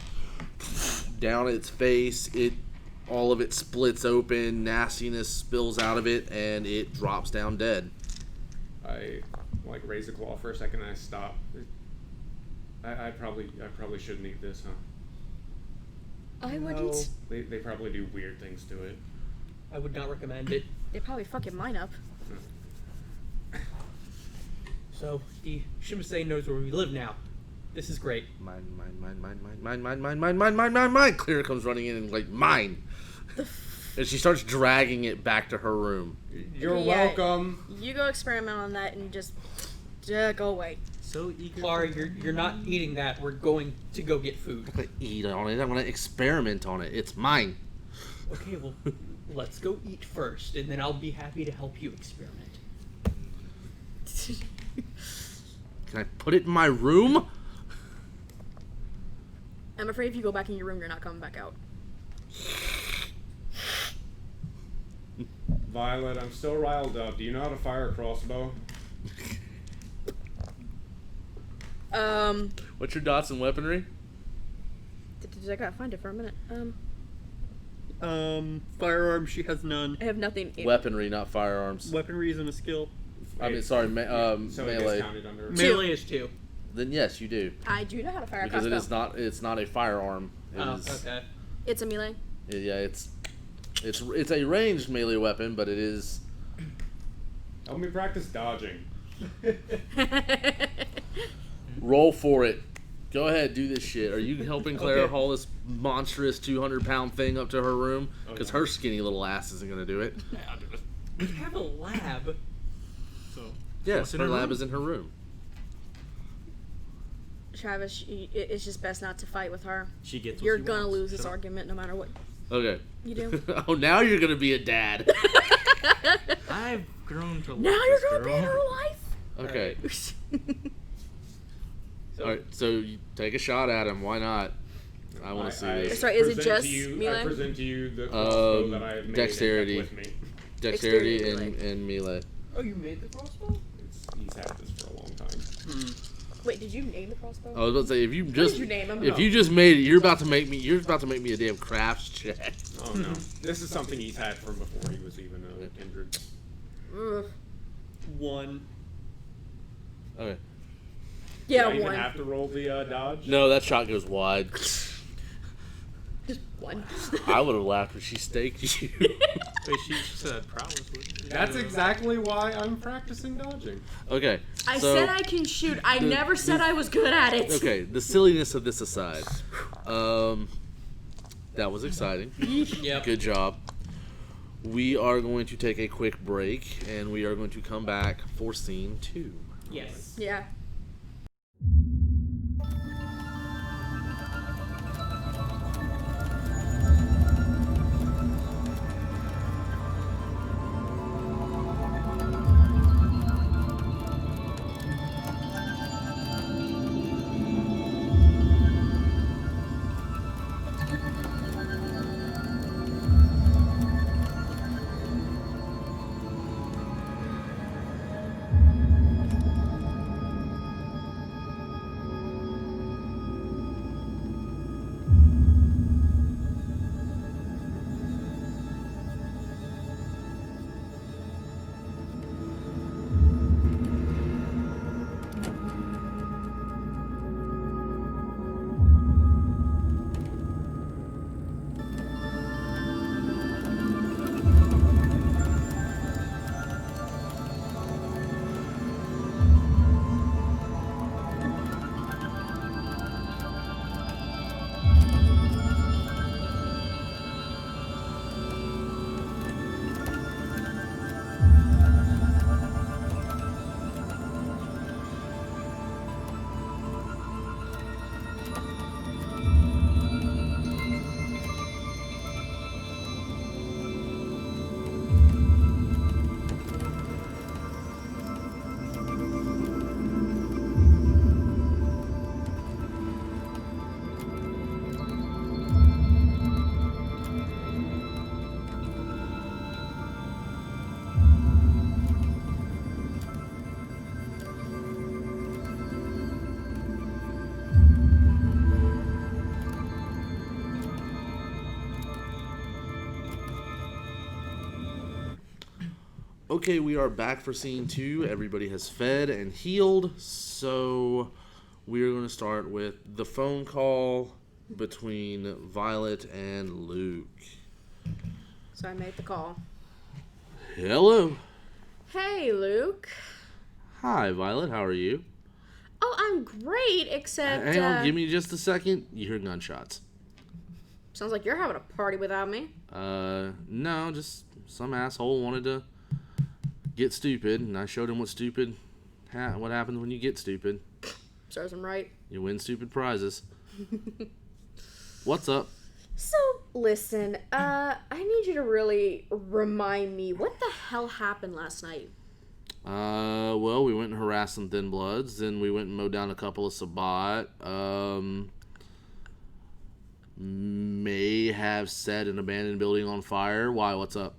S1: down its face. All of it splits open, nastiness spills out of it, and it drops down dead.
S4: I raise a claw for a second and I stop. I probably shouldn't eat this, huh?
S2: I wouldn't.
S3: No.
S4: They probably do weird things to it.
S3: I would not recommend it.
S2: They probably fucking mine up.
S3: So, the Shimasei knows where we live now. This is great.
S1: Mine. Clear comes running in and like, mine. And she starts dragging it back to her room.
S4: You're
S2: Yeah.
S4: welcome.
S2: You go experiment on that and just go away.
S5: So eager.
S3: Clara, you're not eating that. We're going to go get food.
S1: I'm gonna eat on it. I'm gonna experiment on it. It's mine.
S3: Okay, well, let's go eat first, and then I'll be happy to help you experiment.
S1: Can I put it in my room?
S2: I'm afraid if you go back in your room, you're not coming back out.
S4: Violet, I'm still riled up. Do you know how to fire a crossbow?
S1: What's your dots and weaponry?
S2: I gotta find it for a minute.
S3: Firearms, she has none.
S2: I have nothing.
S1: Weaponry, not firearms.
S3: Weaponry isn't a skill.
S1: I mean, sorry,
S4: So it
S1: melee.
S4: gets counted under.
S3: Melee is 2.
S1: Then yes, you do.
S2: I do know how to fire a
S1: Because
S2: crossbow.
S1: it's not a firearm. It
S3: Oh,
S1: is-
S3: okay.
S2: It's a melee.
S1: Yeah, it's a ranged melee weapon, but it is.
S4: Help me practice dodging.
S1: Roll for it. Go ahead, do this shit. Are you helping Clara
S3: Okay.
S1: haul this monstrous 200-pound thing up to her room?
S4: Oh,
S1: Because
S4: yeah.
S1: her skinny little ass isn't gonna do it.
S5: Yeah, I'll do it.
S3: We have a lab.
S5: So.
S1: Yes,
S5: what's in
S1: her
S5: her
S1: lab
S5: room?
S1: is in her room.
S2: Travis, it's just best not to fight with her.
S5: She gets. What
S2: You're
S5: she
S2: gonna
S5: wants.
S2: lose this
S5: Shut up.
S2: argument no matter what
S1: Okay.
S2: you do.
S1: Oh, now you're gonna be a dad.
S5: I've grown to love
S2: Now
S5: this
S2: you're gonna
S5: girl.
S2: be in her life.
S1: Okay.
S3: So,
S1: All right. So you take a shot at him. Why not? I want to see this.
S2: Sorry, is it
S4: present
S2: just
S4: to you,
S2: melee?
S4: I present to you the crossbow that I have made
S1: dexterity.
S4: and kept with me.
S1: Dexterity
S2: Dexterity,
S1: and melee.
S3: oh, you made the crossbow?
S4: He's had this for a long time.
S2: Wait, did you name the crossbow?
S1: I was about to say if you
S2: What
S1: just
S2: did you name him?
S1: if you just made it, you're about to make me a damn crafts check.
S4: Oh no, this is something he's had from before he was even a kindred.
S2: Ugh.
S3: 1.
S1: Okay.
S2: Yeah,
S4: Do I even
S2: one.
S4: have to roll the dodge?
S1: No, that shot goes wide.
S2: Just one.
S1: I would have laughed when she staked you.
S5: Wait, she said prowess.
S4: That's exactly why I'm practicing dodging.
S1: Okay.
S2: I
S1: so,
S2: said I can shoot. I never said I was good at it.
S1: Okay, the silliness of this aside, that was exciting.
S3: Yep.
S1: Good job. We are going to take a quick break, and we are going to come back for scene 2.
S3: Yes.
S2: Yeah.
S1: Okay, we are back for scene 2. Everybody has fed and healed, so we're going to start with the phone call between Violet and Luke.
S2: So I made the call.
S1: Hello.
S2: Hey, Luke.
S1: Hi, Violet. How are you?
S2: Oh, I'm great, except...
S1: Hang on, give me just a second. You hear gunshots.
S2: Sounds like you're having a party without me.
S1: No, just some asshole wanted to get stupid, and I showed him what happens when you get stupid.
S2: Serves him right.
S1: You win stupid prizes. What's up?
S2: So, listen, I need you to really remind me, what the hell happened last night?
S1: Well, we went and harassed some Thin Bloods, then we went and mowed down a couple of Sabat, may have set an abandoned building on fire. Why, what's up?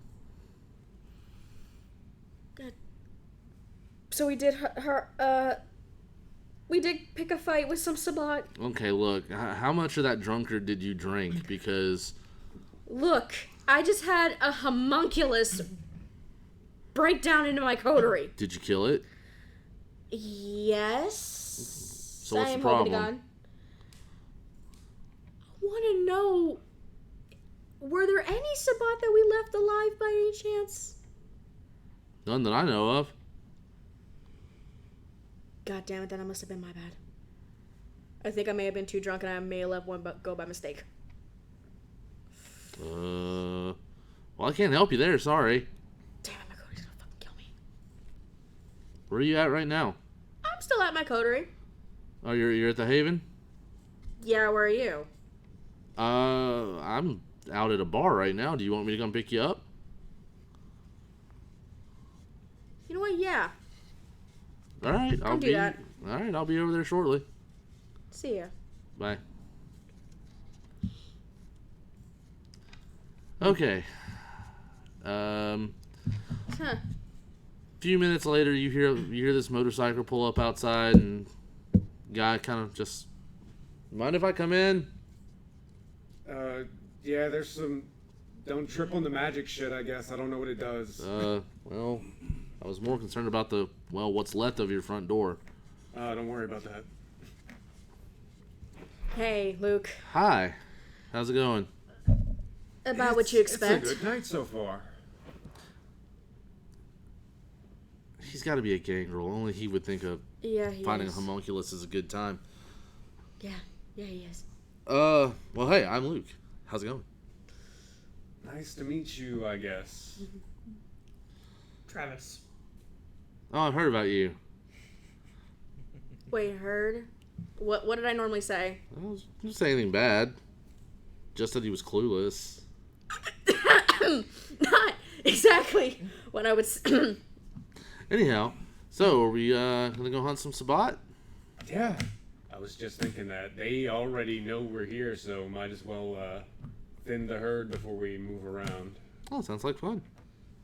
S2: So we did we did pick a fight with some Sabat.
S1: Okay, look, how much of that drunkard did you drink? Because...
S2: Look, I just had a homunculus break down into my coterie.
S1: Did you kill it?
S2: Yes.
S1: So what's the problem?
S2: I want to know, were there any Sabat that we left alive by any chance?
S1: None that I know of.
S2: God damn it, then that must have been my bad. I think I may have been too drunk and I may have let one go by mistake.
S1: Well, I can't help you there, sorry.
S2: Damn it, my coterie's gonna fucking kill me.
S1: Where are you at right now?
S2: I'm still at my coterie.
S1: Oh, you're at the Haven?
S2: Yeah, where are you?
S1: I'm out at a bar right now. Do you want me to come pick you up?
S2: You know what, yeah.
S1: All right,
S2: I'll do that.
S1: All right, I'll be over there shortly.
S2: See ya.
S1: Bye. Okay.
S2: Huh.
S1: Few minutes later, you hear this motorcycle pull up outside, and guy kind of just, mind if I come in?
S4: Yeah, there's some... Don't trip on the magic shit, I guess. I don't know what it does.
S1: Well, I was more concerned about what's left of your front door.
S4: Don't worry about that.
S2: Hey, Luke.
S1: Hi. How's it going?
S2: About what you expect.
S4: It's a good night so far.
S1: He's got to be a gangrel. Only he would think of finding a homunculus is a good time.
S2: Yeah, he is.
S1: Well, hey, I'm Luke. How's it going?
S4: Nice to meet you, I guess.
S3: Travis.
S1: Oh, I've heard about you.
S2: Wait, heard? What did I normally say?
S1: I didn't say anything bad. Just that he was clueless.
S2: Not exactly what I would say.
S1: Anyhow, so are we gonna go hunt some Sabat?
S4: Yeah. I was just thinking that. They already know we're here, so might as well thin the herd before we move around.
S1: Oh, sounds like fun.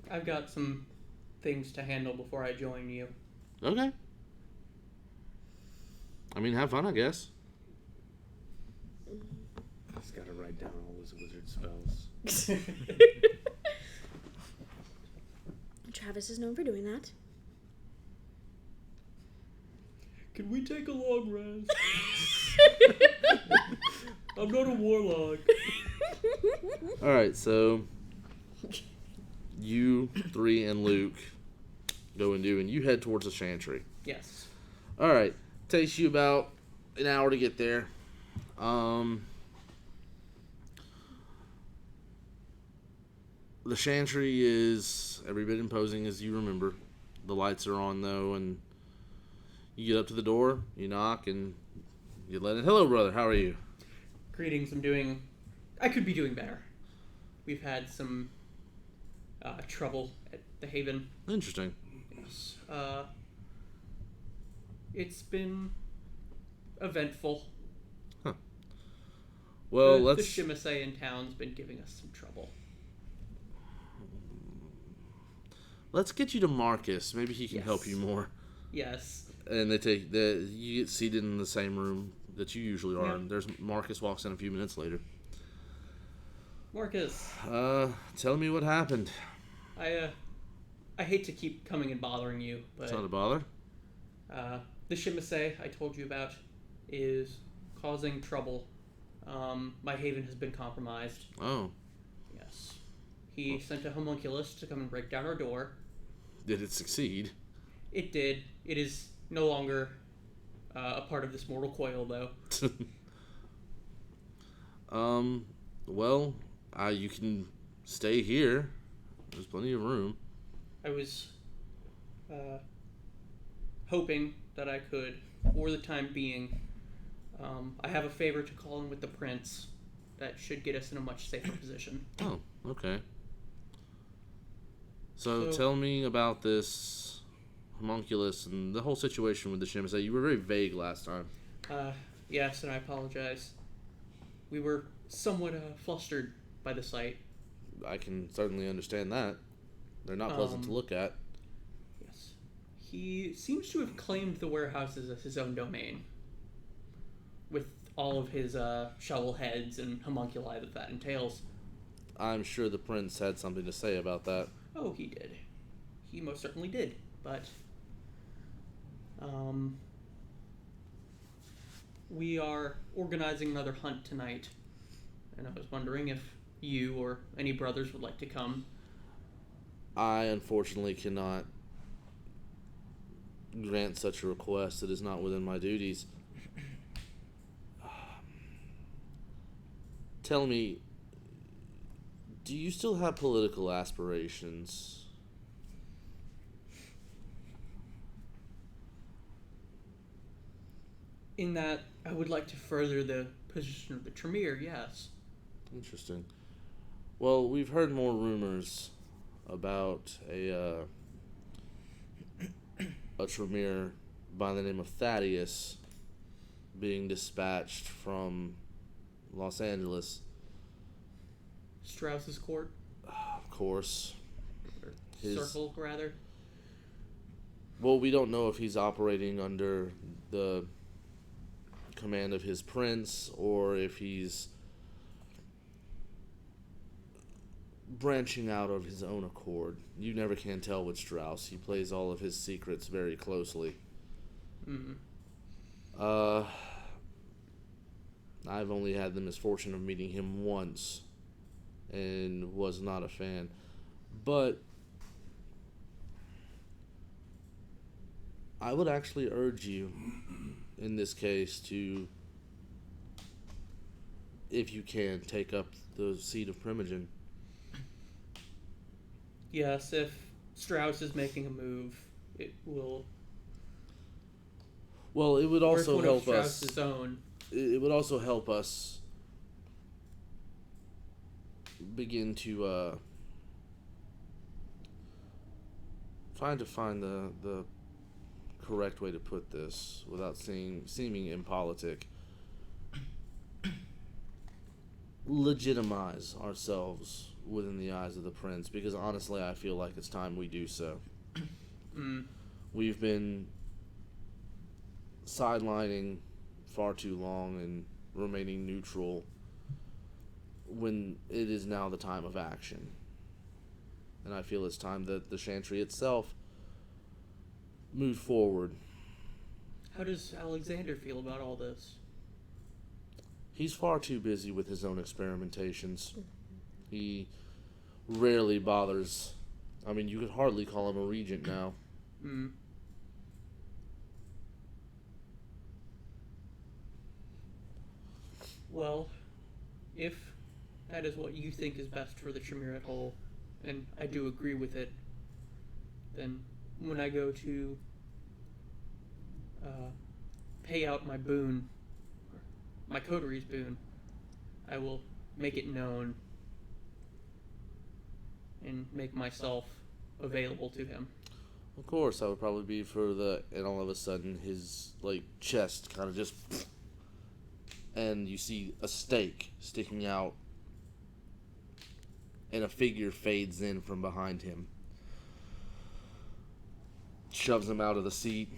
S3: I've got some things to handle before I join you.
S1: Okay. I mean, have fun, I guess.
S4: Just gotta write down all those wizard spells.
S2: Travis is known for doing that.
S3: Can we take a long rest? I'm not a warlock.
S1: Alright, so you, 3, and Luke go and you head towards the Chantry.
S3: Yes.
S1: Alright, takes you about an hour to get there. The Chantry is every bit imposing as you remember. The lights are on, though, and you get up to the door, you knock, and you let in. Hello, brother, how are you?
S3: Greetings, I could be doing better. We've had some trouble at the Haven.
S1: Interesting.
S3: Yes. It's been eventful.
S1: Huh. Well,
S3: the
S1: let's...
S3: Shimasei in town's been giving us some trouble.
S1: Let's get you to Marcus. Maybe he can help you more.
S3: Yes.
S1: And you get seated in the same room that you usually are. And there's Marcus walks in a few minutes later.
S3: Marcus.
S1: Tell me what happened.
S3: I I hate to keep coming and bothering you, but
S1: It's not a bother.
S3: the Shimasei I told you about is causing trouble. My haven has been compromised.
S1: Oh.
S3: Yes. He sent a homunculus to come and break down our door.
S1: Did it succeed?
S3: It did. It is no longer a part of this mortal coil, though.
S1: Well, you can stay here. There's plenty of room.
S3: I was hoping that I could, for the time being, I have a favor to call in with the prince that should get us in a much safer position.
S1: Oh, okay. So
S3: So-
S1: tell me about this homunculus and the whole situation with the Shimasei. You were very vague last time.
S3: Yes, and I apologize. We were somewhat flustered by the sight.
S1: I can certainly understand that. They're not pleasant to look at.
S3: Yes. He seems to have claimed the warehouses as his own domain, with all of his shovel heads and homunculi that entails.
S1: I'm sure the prince had something to say about that.
S3: Oh, he did. He most certainly did. But, we are organizing another hunt tonight, and I was wondering if you or any brothers would like to come.
S1: I unfortunately cannot grant such a request. It is not within my duties. Tell me, do you still have political aspirations?
S3: In that, I would like to further the position of the Tremere, yes.
S1: Interesting. Well, we've heard more rumors about a Tremere by the name of Thaddeus being dispatched from Los Angeles.
S3: Strauss's court?
S1: Of course.
S3: Or
S1: His-
S3: circle, rather.
S1: Well, we don't know if he's operating under the command of his prince or if he's branching out of his own accord. You never can tell with Strauss. He plays all of his secrets very closely.
S3: Mm.
S1: I've only had the misfortune of meeting him once and was not a fan. But I would actually urge you in this case to, if you can, take up the seat of Primogen.
S3: Yes, if Strauss is making a move, it will.
S1: Well, it would
S3: Or if
S1: also
S3: one
S1: help
S3: of
S1: us.
S3: Strauss's own.
S1: It would also help us begin to trying to find the correct way to put this without seeming impolitic. Legitimize ourselves within the eyes of the prince, because honestly I feel like it's time we do so.
S3: Mm.
S1: We've been sidelining far too long and remaining neutral when it is now the time of action. And I feel it's time that the Chantry itself moved forward.
S3: How does Alexander feel about all this?
S1: He's far too busy with his own experimentations. He rarely bothers. I mean, you could hardly call him a regent now.
S3: Mm. Well, if that is what you think is best for the Tremere at whole, and I do agree with it, then when I go to pay out my boon, my coterie's boon, I will make it known and make myself available to him.
S1: Of course, that would probably be for and all of a sudden his, chest kind of just, and you see a stake sticking out, and a figure fades in from behind him. Shoves him out of the seat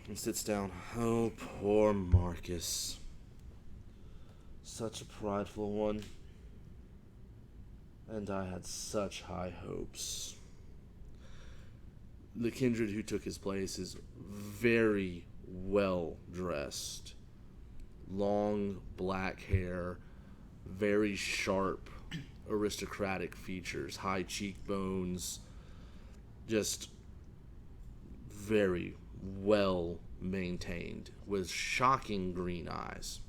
S1: and sits down. Oh, poor Marcus. Such a prideful one. And I had such high hopes. the kindred who took his place is very well dressed. Long black hair, very sharp aristocratic features, high cheekbones, just very well maintained with shocking green eyes.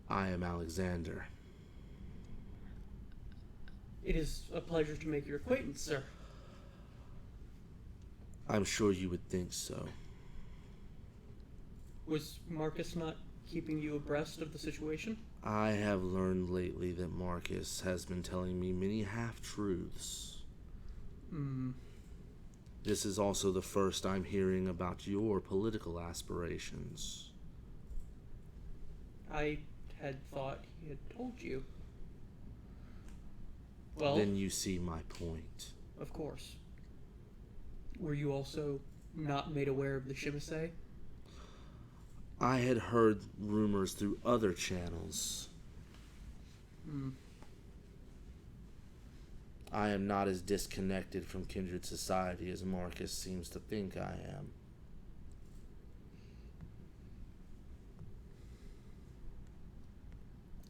S1: I am Alexander.
S3: It is a pleasure to make your acquaintance, sir.
S1: I'm sure you would think so.
S3: Was Marcus not keeping you abreast of the situation?
S1: I have learned lately that Marcus has been telling me many half-truths. This is also the first I'm hearing about your political aspirations.
S3: I had thought he had told you. Well,
S1: Then you see my point.
S3: of course. Were you also not made aware of the Shimasei?
S1: I had heard rumors through other channels. I am not as disconnected from kindred society as Marcus seems to think I am.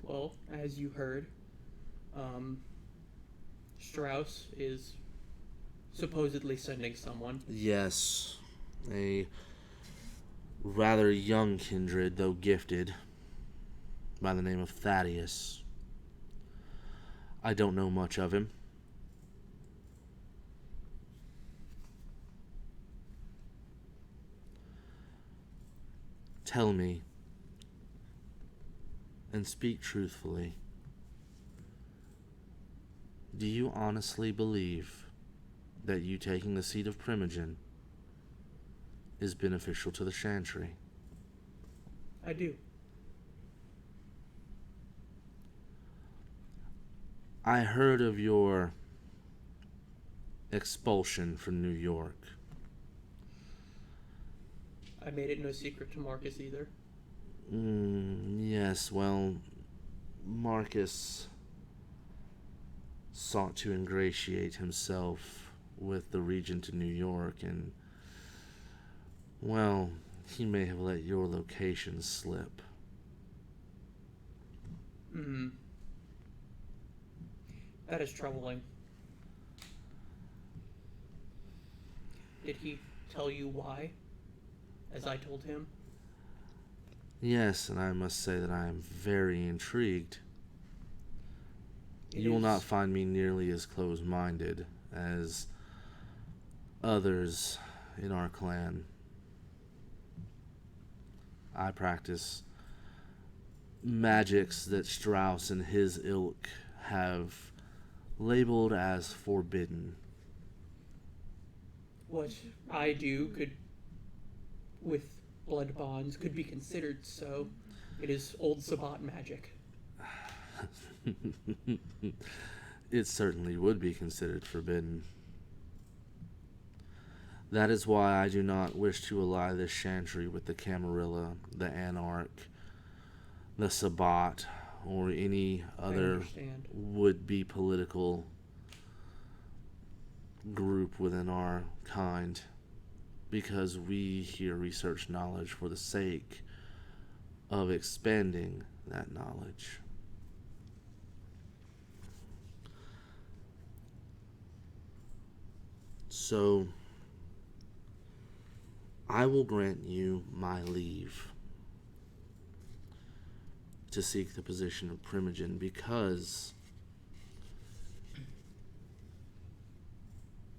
S3: Well, as you heard, Strauss is supposedly sending someone.
S1: Yes, a rather young kindred, though gifted, by the name of Thaddeus. I don't know much of him. Tell me, and speak truthfully, do you honestly believe that you taking the seat of Primogen is beneficial to the Chantry?
S3: I do.
S1: I heard of your expulsion from New York.
S3: I made it no secret to Marcus either.
S1: Yes, well, Marcus sought to ingratiate himself with the Regent of New York, and, well, he may have let your location slip.
S3: That is troubling. Did he tell you why? As I told him?
S1: Yes, and I must say that I am very intrigued. You will not find me nearly as close-minded as others in our clan. I practice magics that Strauss and his ilk have labeled as forbidden.
S3: What I do could, with blood bonds, could be considered so. It is old Sabbat magic.
S1: It certainly would be considered forbidden. That is why I do not wish to ally this Chantry with the Camarilla, the Anarch, the Sabbat, or any other would-be political group within our kind, because we here research knowledge for the sake of expanding that knowledge. So, I will grant you my leave to seek the position of Primogen, because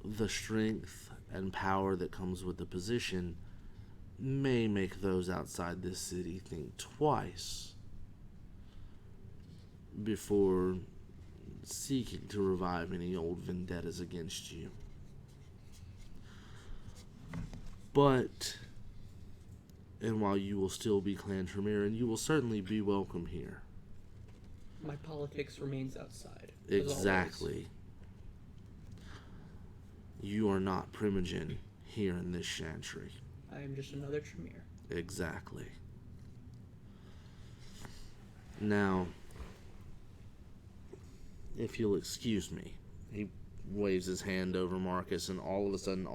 S1: the strength and power that comes with the position may make those outside this city think twice before seeking to revive any old vendettas against you. But, and while you will still be Clan Tremere, you will certainly be welcome here.
S3: My politics remains outside.
S1: Exactly. You are not Primogen here in this Chantry.
S3: I am just another Tremere.
S1: Exactly. Now, if you'll excuse me, he waves his hand over Marcus, and all of a sudden,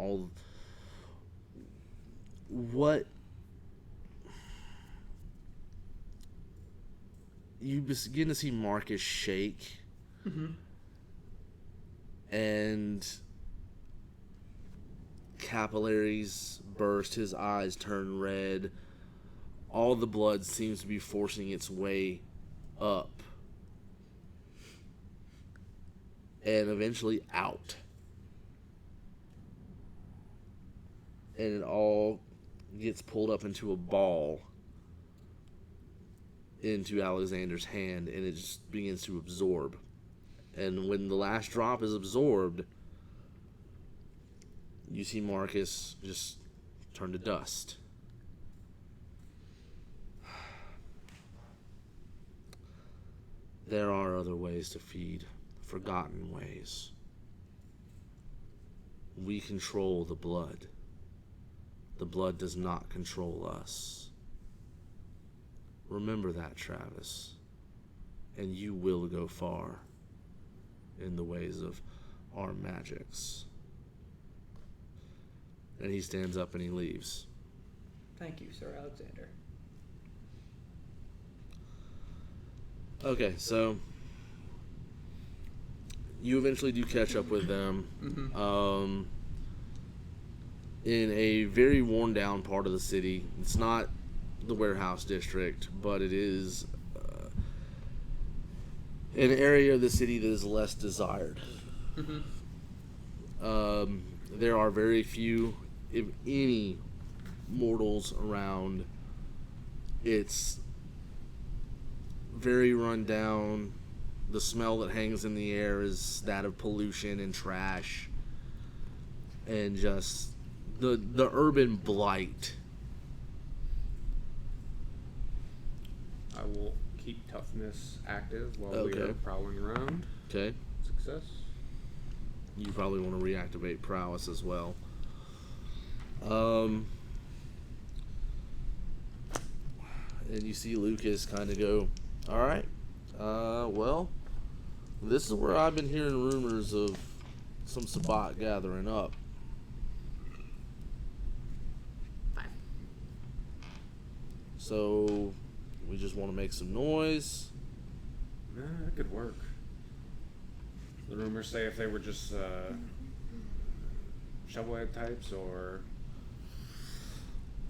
S1: what you begin to see Marcus shake, and capillaries burst, his eyes turn red, all the blood seems to be forcing its way up and eventually out, and it all gets pulled up into a ball into Alexander's hand, and it just begins to absorb. And when the last drop is absorbed, you see Marcus just turn to dust. There are other ways to feed, forgotten ways. We control the blood. The blood does not control us. Remember that, Travis, and you will go far in the ways of our magics. And he stands up and he leaves.
S3: Thank you, Sir Alexander.
S1: Okay, so you eventually do catch up with them in a very worn down part of the city. It's not the warehouse district, but it is an area of the city that is less desired. There are very few, if any, mortals around. It's very run down. The smell that hangs in the air is that of pollution and trash, and just the urban blight.
S4: I will keep toughness active while we
S1: Okay.
S4: are prowling around.
S1: Okay.
S4: Success.
S1: You probably want to reactivate prowess as well. And you see Lucas kind of go, all right, well, this is where I've been hearing rumors of some Sabbat gathering up.
S2: 5.
S1: So we just want to make some noise.
S4: That could work. The rumors say if they were just shovelhead types or...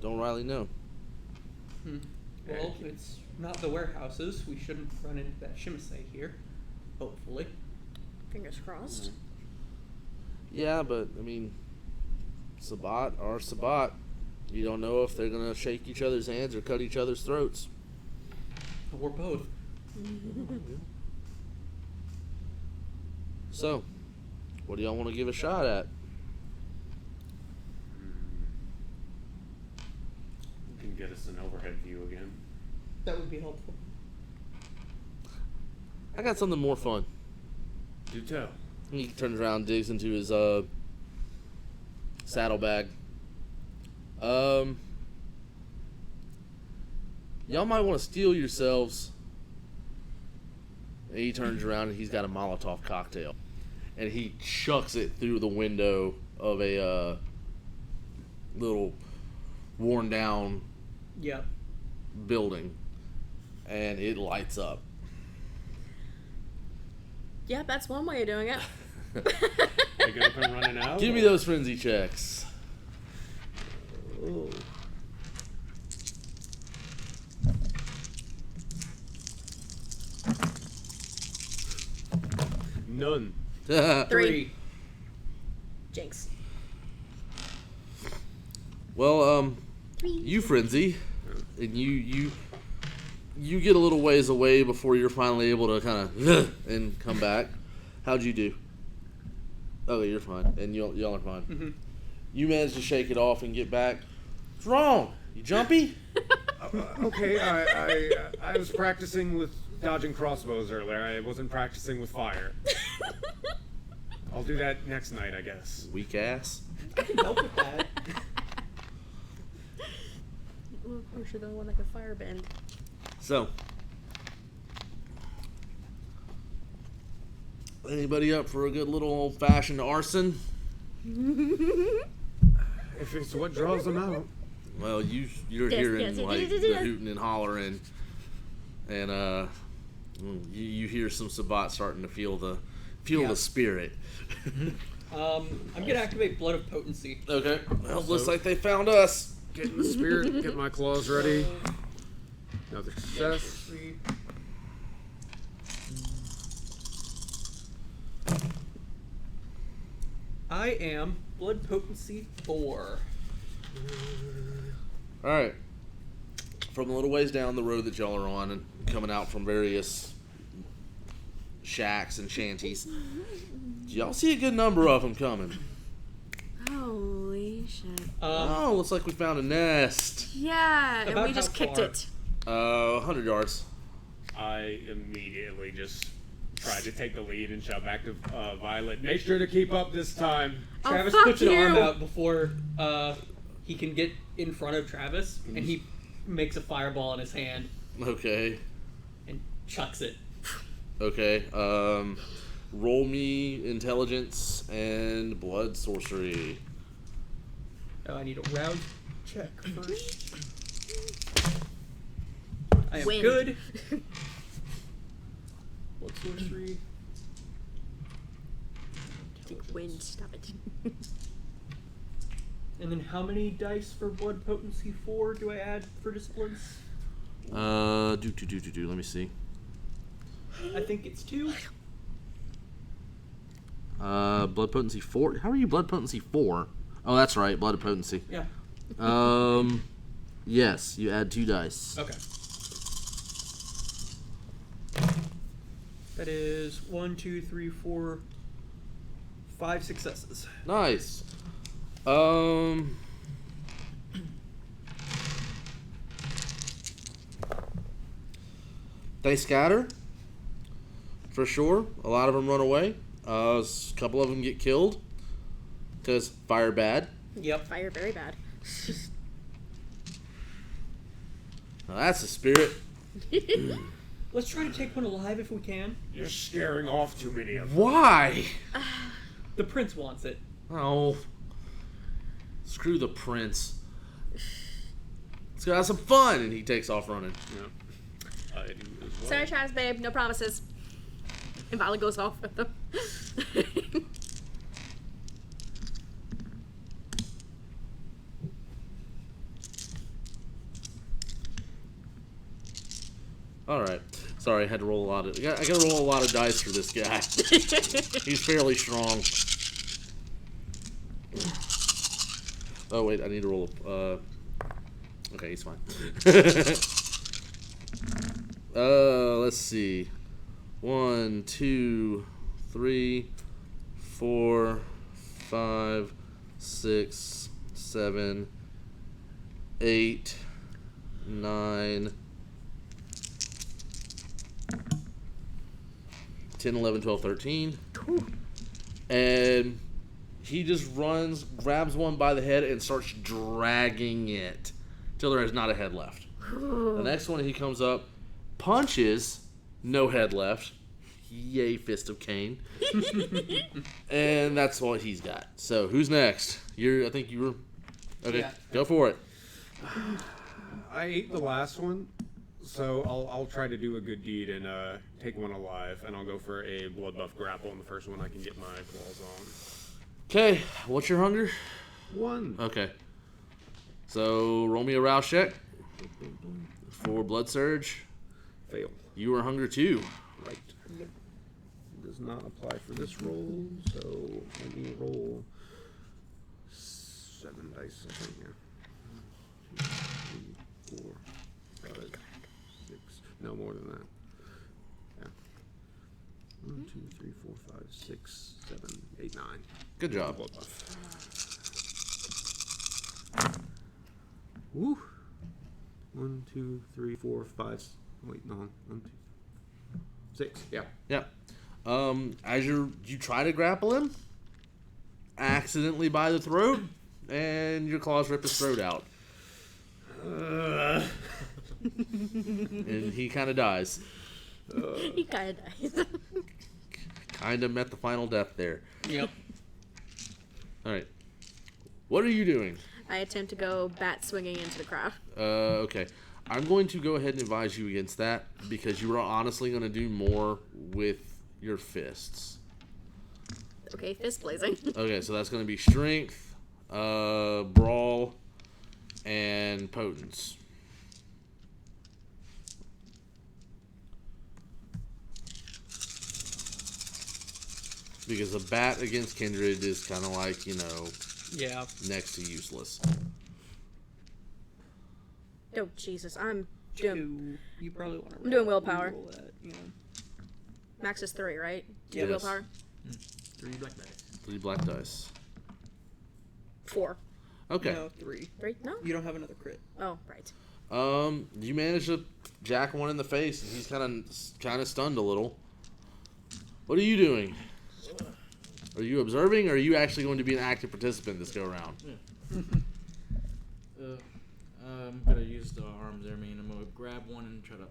S1: Don't Riley know.
S3: Well, it's not the warehouses. We shouldn't run into that Shimasei here. Hopefully.
S2: Fingers crossed.
S1: Yeah, but, I mean, Sabbat are Sabbat. You don't know if they're going to shake each other's hands or cut each other's throats.
S3: Or both.
S1: So, what do y'all want to give a shot at?
S4: You can get us an overhead view again.
S3: That would be helpful.
S1: I got something more fun.
S4: Do tell.
S1: He turns around, digs into his saddlebag. Y'all might want to steel yourselves. And he turns around and he's got a Molotov cocktail, and he chucks it through the window of a little worn down
S3: Yep.
S1: building, and it lights up.
S2: Yeah, that's one way of doing it.
S4: They gonna come running out?
S1: Give me
S4: or-
S1: those frenzy checks. Oh.
S4: None.
S2: 3. Jinx.
S1: Well,
S2: 3.
S1: you frenzy, and you get a little ways away before you're finally able to kind of and come back. How'd you do? Okay, you're fine, and y'all are fine. You managed to shake it off and get back. What's wrong? You jumpy?
S4: Okay, I was practicing with dodging crossbows earlier. I wasn't practicing with fire. I'll do that next night, I guess.
S1: Weak ass.
S3: I can help with that.
S2: Well, of course, you're the one that can firebend.
S1: So, Anybody up for a good little old-fashioned arson?
S4: If it's what draws them out.
S1: Well, you're
S2: Yes,
S1: hearing
S2: yes,
S1: like
S2: yes.
S1: the hooting and hollering, and you hear some Sabat starting to feel the spirit.
S3: I'm gonna activate Blood of Potency.
S1: Okay. Well, looks like they found us.
S4: Getting the spirit, get my claws ready. Another success.
S3: I am Blood Potency 4.
S1: All right. From a little ways down the road that y'all are on, and coming out from various shacks and shanties, y'all see a good number of them coming.
S2: Holy shit.
S1: Oh, looks like we found a nest.
S2: Yeah, and
S3: About
S2: we just
S3: how
S2: kicked
S3: far?
S2: it.
S1: 100 yards.
S4: I immediately just tried to take the lead and shout back to Violet, make sure to keep up this time.
S2: Oh,
S3: Travis
S2: fuck
S3: puts an arm
S2: you.
S3: out before he can get in front of Travis, and he makes a fireball in his hand
S1: Okay.
S3: and chucks it.
S1: Okay. Roll me intelligence and blood sorcery.
S3: Oh, I need a round check first. I am
S2: Win.
S3: good. Blood sorcery.
S2: Wind, stop it.
S3: And then how many dice for Blood Potency 4 do I add for disciplines?
S1: Let me see.
S3: I think it's 2.
S1: Blood potency 4. How are you blood potency 4? Oh, that's right, blood potency.
S3: Yeah.
S1: Yes, you add 2 dice.
S3: Okay. That is 1, 2, 3, 4, 5 successes.
S1: Nice. They scatter, for sure. A lot of them run away. A couple of them get killed because fire bad.
S3: Yep.
S2: Fire very bad.
S1: Now that's a spirit.
S3: Let's try to take one alive if we can.
S4: You're scaring off too many of them.
S1: Why?
S3: The prince wants it.
S1: Oh, screw the prince. Let's go have some fun, and he takes off running.
S4: Yeah. I do as well.
S2: Sorry, Travis, babe. No promises. And Violet goes off with them.
S1: All right. Sorry, I had to roll a lot of. I got to roll a lot of dice for this guy. He's fairly strong. Oh wait, I need to roll. Okay, he's fine. Let's see. 1, 2, 3, 4, 5, 6, 7, 8, 9, 10, 11, 12, 13. And he just runs, grabs one by the head, and starts dragging it till there is not a head left. The next one, he comes up, punches, no head left. Yay, Fist of Cain. And that's what he's got. So, who's next? I think you were... Okay,
S3: Yeah.
S1: go for it.
S4: I ate the last one, so I'll try to do a good deed and take one alive, and I'll go for a blood buff grapple on the first one I can get my claws on.
S1: Okay, what's your hunger?
S4: 1.
S1: Okay. So, roll me a rouse check for blood surge.
S4: Fail.
S1: You are hunger too.
S4: Right. Does not apply for this roll, so let me roll 7 dice, I think, yeah. 2, 3, 4, 5, 6. No more than that. Yeah. 1, 2, 3, 4, 5, 6, 7, 8, 9.
S1: Good job.
S4: Blood buff. Woo. 1, 2, 3, 4, 5. Wait, no. 1, 2, 6. Yeah.
S1: Yeah. As you try to grapple him, accidentally by the throat, and your claws rip his throat out. And he kind of dies.
S2: He kind of dies.
S1: Kinda met the final death there.
S3: Yep.
S1: Alright. What are you doing?
S2: I attempt to go bat swinging into the crowd.
S1: Okay. I'm going to go ahead and advise you against that because you are honestly going to do more with your fists.
S2: Okay, fist blazing.
S1: Okay, so that's going to be strength, brawl, and potence. Because a bat against Kindred is kind of like,
S3: Yeah.
S1: next to useless.
S2: Oh, Jesus. I'm doing...
S3: You probably want to.
S2: I'm doing willpower.
S3: Roll that,
S2: Max is 3, right?
S1: Yes.
S2: Willpower?
S5: 3 black dice.
S1: 3 black dice.
S2: 4.
S1: Okay.
S3: No, 3.
S2: 3? No?
S3: You don't have another crit.
S2: Oh, right.
S1: You manage to jack one in the face, and he's kind of stunned a little. What are you doing? Are you observing, or are you actually going to be an active participant this go around?
S5: Yeah. I'm gonna use the arms there, man. I'm gonna grab one and try to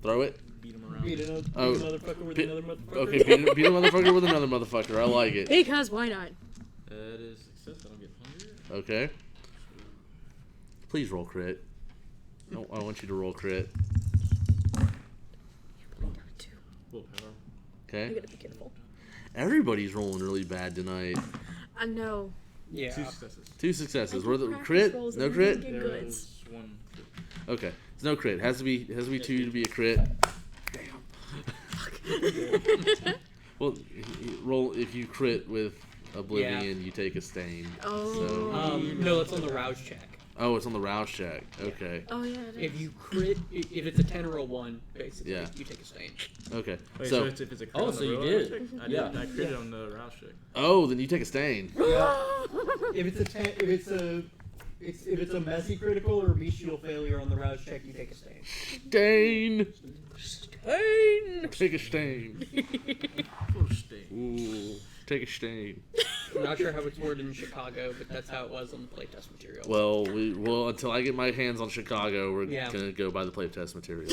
S1: Throw it.
S5: beat him around.
S3: Beat another
S1: Oh.
S3: motherfucker with
S1: Beat-
S3: another motherfucker.
S1: Okay, beat a motherfucker with another motherfucker. I like it.
S2: Because why not?
S5: That is success. I don't get 100.
S1: Okay. Please roll crit. No, I want you to roll crit.
S5: Willpower.
S2: You
S1: Okay.
S2: gotta be careful.
S1: Everybody's rolling really bad tonight.
S2: I know.
S3: Yeah.
S5: 2 successes.
S1: 2 successes. Were the
S2: Practice
S1: crit?
S2: rolls
S1: No
S2: and
S1: crit?
S2: then
S5: There
S2: good.
S5: was 1 crit.
S1: Okay. It's no crit. Has to be 2 to be a crit. Well, roll if you crit with Oblivion, you take a stain.
S2: Oh.
S1: So,
S3: No, that's on the rouse check.
S1: oh, it's on the rouse check. Okay.
S2: Oh, yeah, it is.
S3: If you crit, if it's a 10 or a 1, basically,
S1: Yeah.
S3: you take a stain.
S1: Okay.
S5: Wait,
S1: So,
S5: if it's a crit
S6: Oh,
S5: on
S6: so
S5: the
S6: you
S5: roll
S6: did.
S5: check? I
S6: Yeah.
S5: did. I critted on the rouse check.
S1: oh, then you take a stain.
S3: If it's a 10, if it's a messy critical or bestial failure on the rouse check, you take a stain.
S1: Stain.
S2: Stain!
S1: Take a stain.
S5: Full stain.
S1: Ooh. Take a stain.
S3: I'm not sure how it's worded in Chicago, but that's how it was on the playtest material.
S1: Well, until I get my hands on Chicago, we're
S3: Yeah.
S1: gonna go by the playtest material.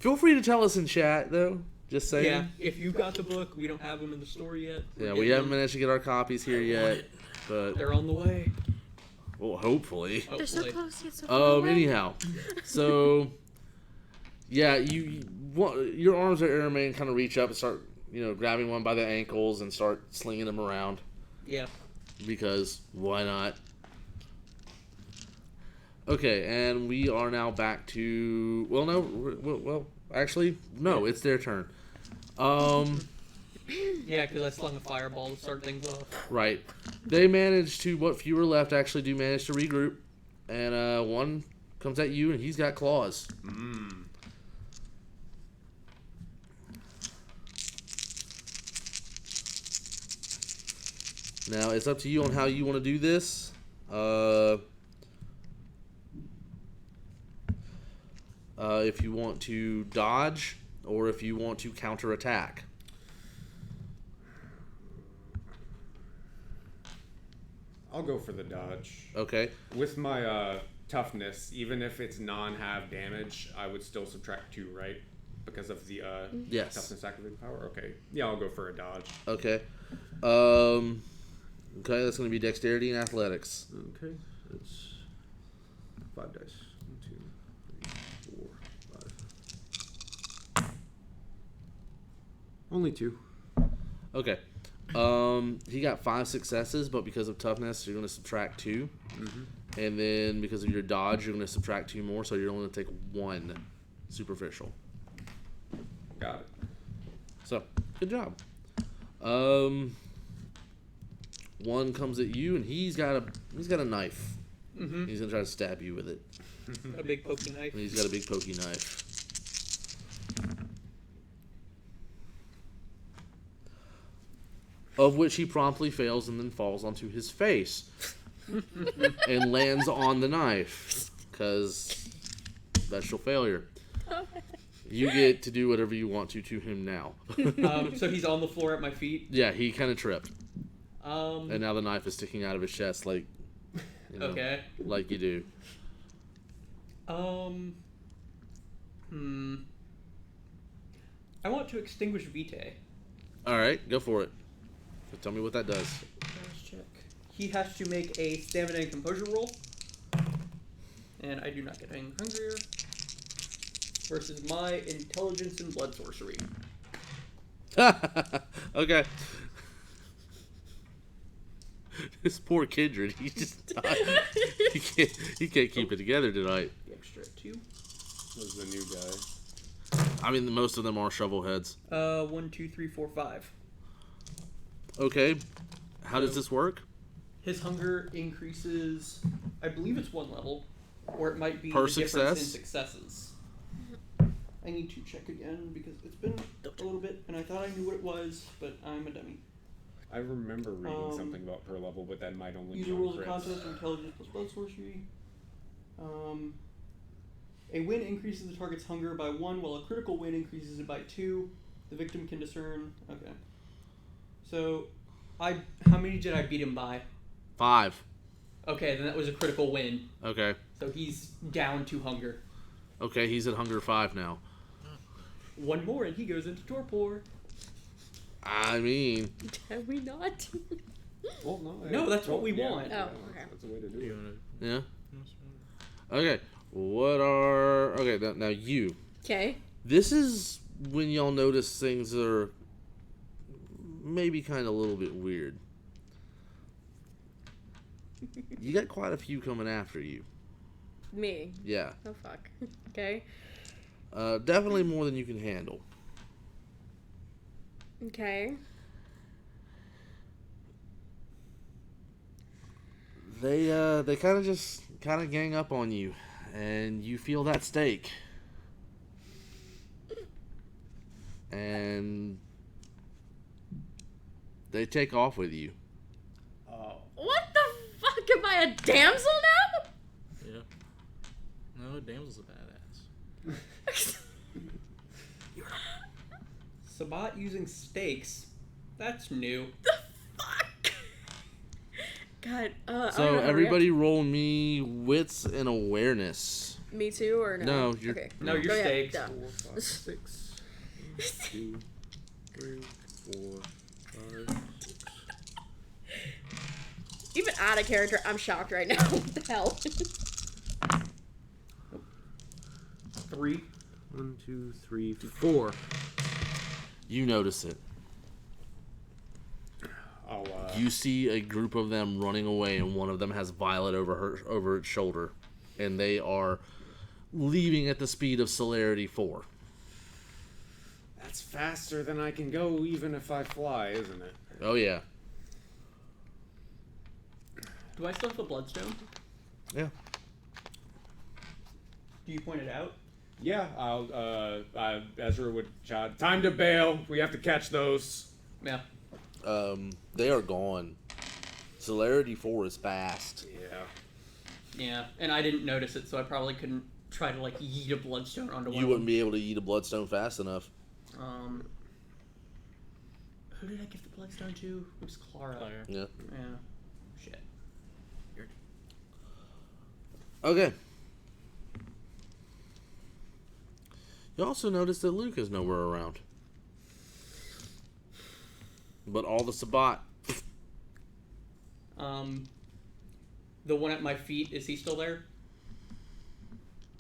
S1: Feel free to tell us in chat, though. Just saying.
S3: Yeah, if you got the book, we don't have them in the store yet.
S1: Yeah,
S3: We're
S1: we
S3: getting
S1: haven't
S3: them.
S1: managed to get our copies here yet, but
S3: They're on the way.
S1: well, hopefully.
S2: They're so
S3: Hopefully.
S2: close, yet so far away.
S1: Anyhow, so yeah, your arms are Airman kind of reach up and start, grabbing one by the ankles and start slinging them around
S3: Yeah.
S1: because why not? Okay, and we are now back to actually no, it's their turn.
S3: Yeah, because I slung a fireball to start things off.
S1: Right. They managed to, what few are left actually do manage to regroup. And one comes at you and he's got claws. Now, it's up to you on how you want to do this. If you want to dodge or if you want to counterattack.
S4: I'll go for the dodge.
S1: Okay.
S4: With my toughness, even if it's non-half damage, I would still subtract 2, right? Because of the
S1: Yes.
S4: toughness activated power? Okay. Yeah, I'll go for a dodge.
S1: Okay. Okay, that's going to be dexterity and athletics.
S4: Okay. That's 5 dice. 1, 2, 3, 4, 5. Only 2.
S1: Okay. He got 5 successes, but because of toughness, you're going to subtract 2.
S4: Mm-hmm.
S1: And then because of your dodge, you're going to subtract 2 more, so you're only going to take 1 superficial.
S4: Got it.
S1: So, good job. One comes at you, and he's got a knife.
S3: Mm-hmm.
S1: He's going to try to stab you with it.
S3: A big pokey knife.
S1: And he's got a big pokey knife. Of which he promptly fails and then falls onto his face. And lands on the knife. Because special failure. You get to do whatever you want to him now.
S3: So he's on the floor at my feet.
S1: Yeah, he kind of tripped.
S3: Um,
S1: And now the knife is sticking out of his chest like,
S3: okay.
S1: like you do.
S3: I want to extinguish Vitae.
S1: All right, go for it. So tell me what that does.
S3: Check. He has to make a stamina and composure roll. And I do not get any hungrier. Versus my intelligence and blood sorcery.
S1: Okay. This poor Kindred, he just died. He can't keep it together tonight.
S3: The extra 2.
S4: Was the new guy.
S1: I mean, most of them are shovel heads.
S3: 1, 2, 3, 4, 5.
S1: Okay. How does this work?
S3: His hunger increases, I believe it's 1 level, or it might be
S1: Per
S3: the difference
S1: success?
S3: in successes. I need to check again because it's been a little bit, and I thought I knew what it was, but I'm a dummy.
S4: I remember reading something about per level, but that might only be
S3: User
S4: on
S3: rolls a
S4: crits.
S3: contest of intelligence plus blood sorcery. A win increases the target's hunger by 1, while a critical win increases it by 2. The victim can discern. Okay. So, how many did I beat him by?
S1: 5.
S3: Okay, then that was a critical win.
S1: Okay.
S3: So he's down to hunger.
S1: Okay, he's at hunger 5 now.
S3: 1 more and he goes into torpor.
S1: I mean...
S2: Have we not?
S4: Well,
S3: No, that's what we
S4: yeah,
S3: want.
S2: Oh, okay.
S4: That's a way to do it.
S1: Yeah? Okay. What are... Okay, now you.
S2: Okay.
S1: This is when y'all notice things that are maybe kind of a little bit weird. You got quite a few coming after you.
S2: Me.
S1: Yeah.
S2: Oh, fuck. Okay.
S1: Definitely more than you can handle.
S2: Okay.
S1: They kind of gang up on you, and you feel that stake. And they take off with you.
S4: Oh.
S2: What the fuck? Am I a damsel now?
S5: Yeah. No, Damsel's a badass.
S3: Sabat using stakes. That's new.
S2: The fuck? God. I don't know
S1: So
S2: how to
S1: everybody roll me wits and awareness.
S2: react. Me too, or no?
S1: No, you're-
S2: Okay.
S3: No, your
S2: Oh, yeah,
S3: stakes.
S2: duh.
S4: 4, 5, 6. 2, 3, 4, 5, 6.
S2: Even out of character, I'm shocked right now. What the hell?
S3: 3.
S4: 1, 2, 3, 4.
S1: You notice it.
S4: I'll,
S1: You see a group of them running away, and one of them has Violet over its shoulder, and they are leaving at the speed of celerity 4.
S4: That's faster than I can go, even if I fly, isn't it?
S1: Oh yeah.
S3: Do I still have the bloodstone?
S1: Yeah.
S3: Do you point it out?
S4: Yeah, Ezra would shout, "Time to bail! We have to catch those!"
S3: Yeah.
S1: They are gone. Celerity 4 is fast.
S4: Yeah.
S3: Yeah, and I didn't notice it, so I probably couldn't try to, like, yeet a bloodstone onto one
S1: You
S3: of
S1: wouldn't
S3: them.
S1: be able to eat a bloodstone fast enough.
S3: Who did I give the bloodstone to? It was Clara.
S5: Claire.
S1: Yeah.
S3: Yeah. Shit.
S1: Okay. You also notice that Luke is nowhere around. But all the Sabat.
S3: The one at my feet, is he still there?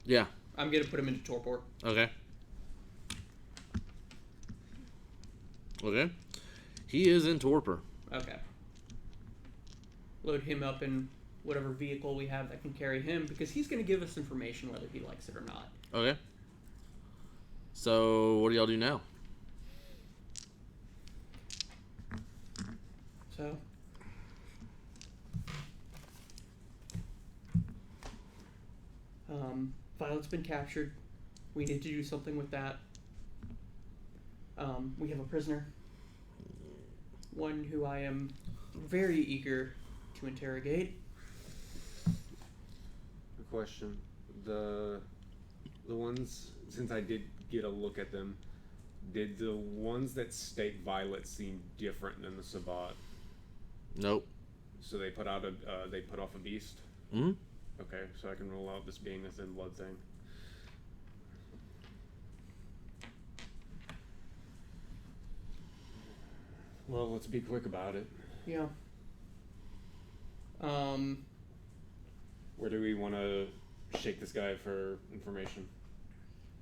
S1: Yeah.
S3: I'm gonna put him into torpor.
S1: Okay. Okay. He is in torpor.
S3: Okay. Load him up in whatever vehicle we have that can carry him, because he's gonna give us information whether he likes it or not.
S1: Okay. So, what do y'all do now?
S3: So. Violet's been captured. We need to do something with that. We have a prisoner. One who I am very eager to interrogate.
S4: A question. The ones, since I did get a look at them, did the ones that stake Violet seem different than the Sabat?
S1: Nope.
S4: So they put off a beast?
S1: Hmm?
S4: Okay, so I can roll out this being a thin blood thing. Well, let's be quick about it.
S3: Yeah.
S4: Where do we want to shake this guy for information?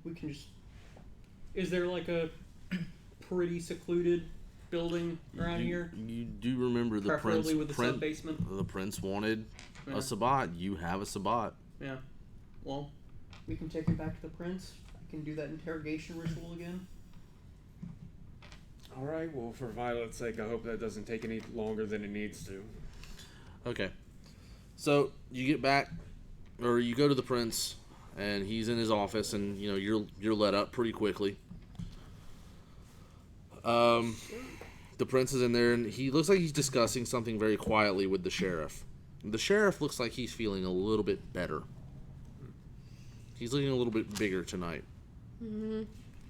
S3: We can just... Is there like a pretty secluded building around here?
S1: You do remember the
S3: Preferably with a sub-basement?
S1: The prince wanted
S3: Yeah.
S1: a sabbat. You have a sabbat.
S3: Yeah. Well, we can take him back to the prince. I can do that interrogation ritual again.
S4: Alright, well, for Violet's sake, I hope that doesn't take any longer than it needs to.
S1: Okay. So you get back, or you go to the prince, and he's in his office, and you're let up pretty quickly. The prince is in there, and he looks like he's discussing something very quietly with the sheriff. The sheriff looks like he's feeling a little bit better. He's looking a little bit bigger tonight.
S2: Mm-hmm.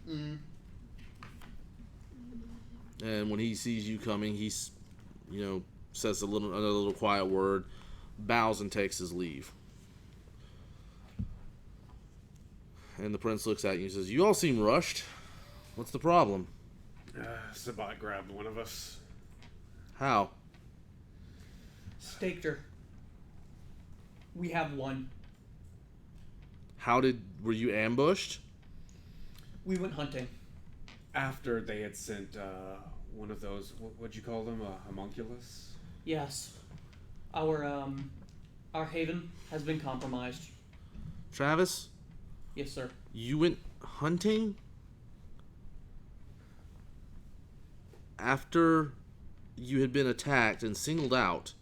S3: Mm.
S1: And when he sees you coming, he's, says another little quiet word, bows and takes his leave. And the prince looks at you and says, "You all seem rushed. What's the problem?"
S4: Sabbat grabbed one of us.
S1: How?
S3: Staked her. We have one.
S1: Were you ambushed?
S3: We went hunting.
S4: After they had sent one of those, what'd you call them, a homunculus?
S3: Yes. Our haven has been compromised.
S1: Travis,
S3: Yes, sir.
S1: you went hunting? After you had been attacked and singled out,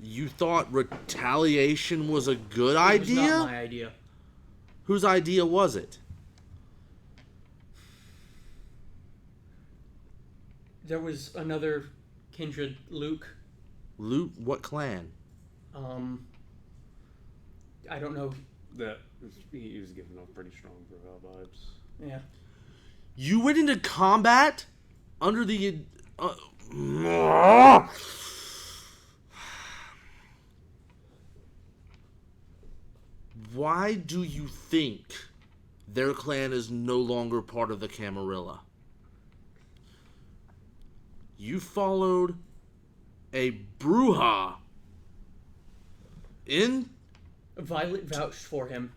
S1: you thought retaliation was a good idea?
S3: It was not my idea.
S1: Whose idea was it?
S3: There was another kindred, Luke.
S1: Luke, what clan?
S3: I don't know.
S4: He was giving off pretty strong Gravel vibes.
S3: Yeah.
S1: You went into combat under the... Why do you think their clan is no longer part of the Camarilla? You followed a Bruja in...
S3: Violet vouched for him,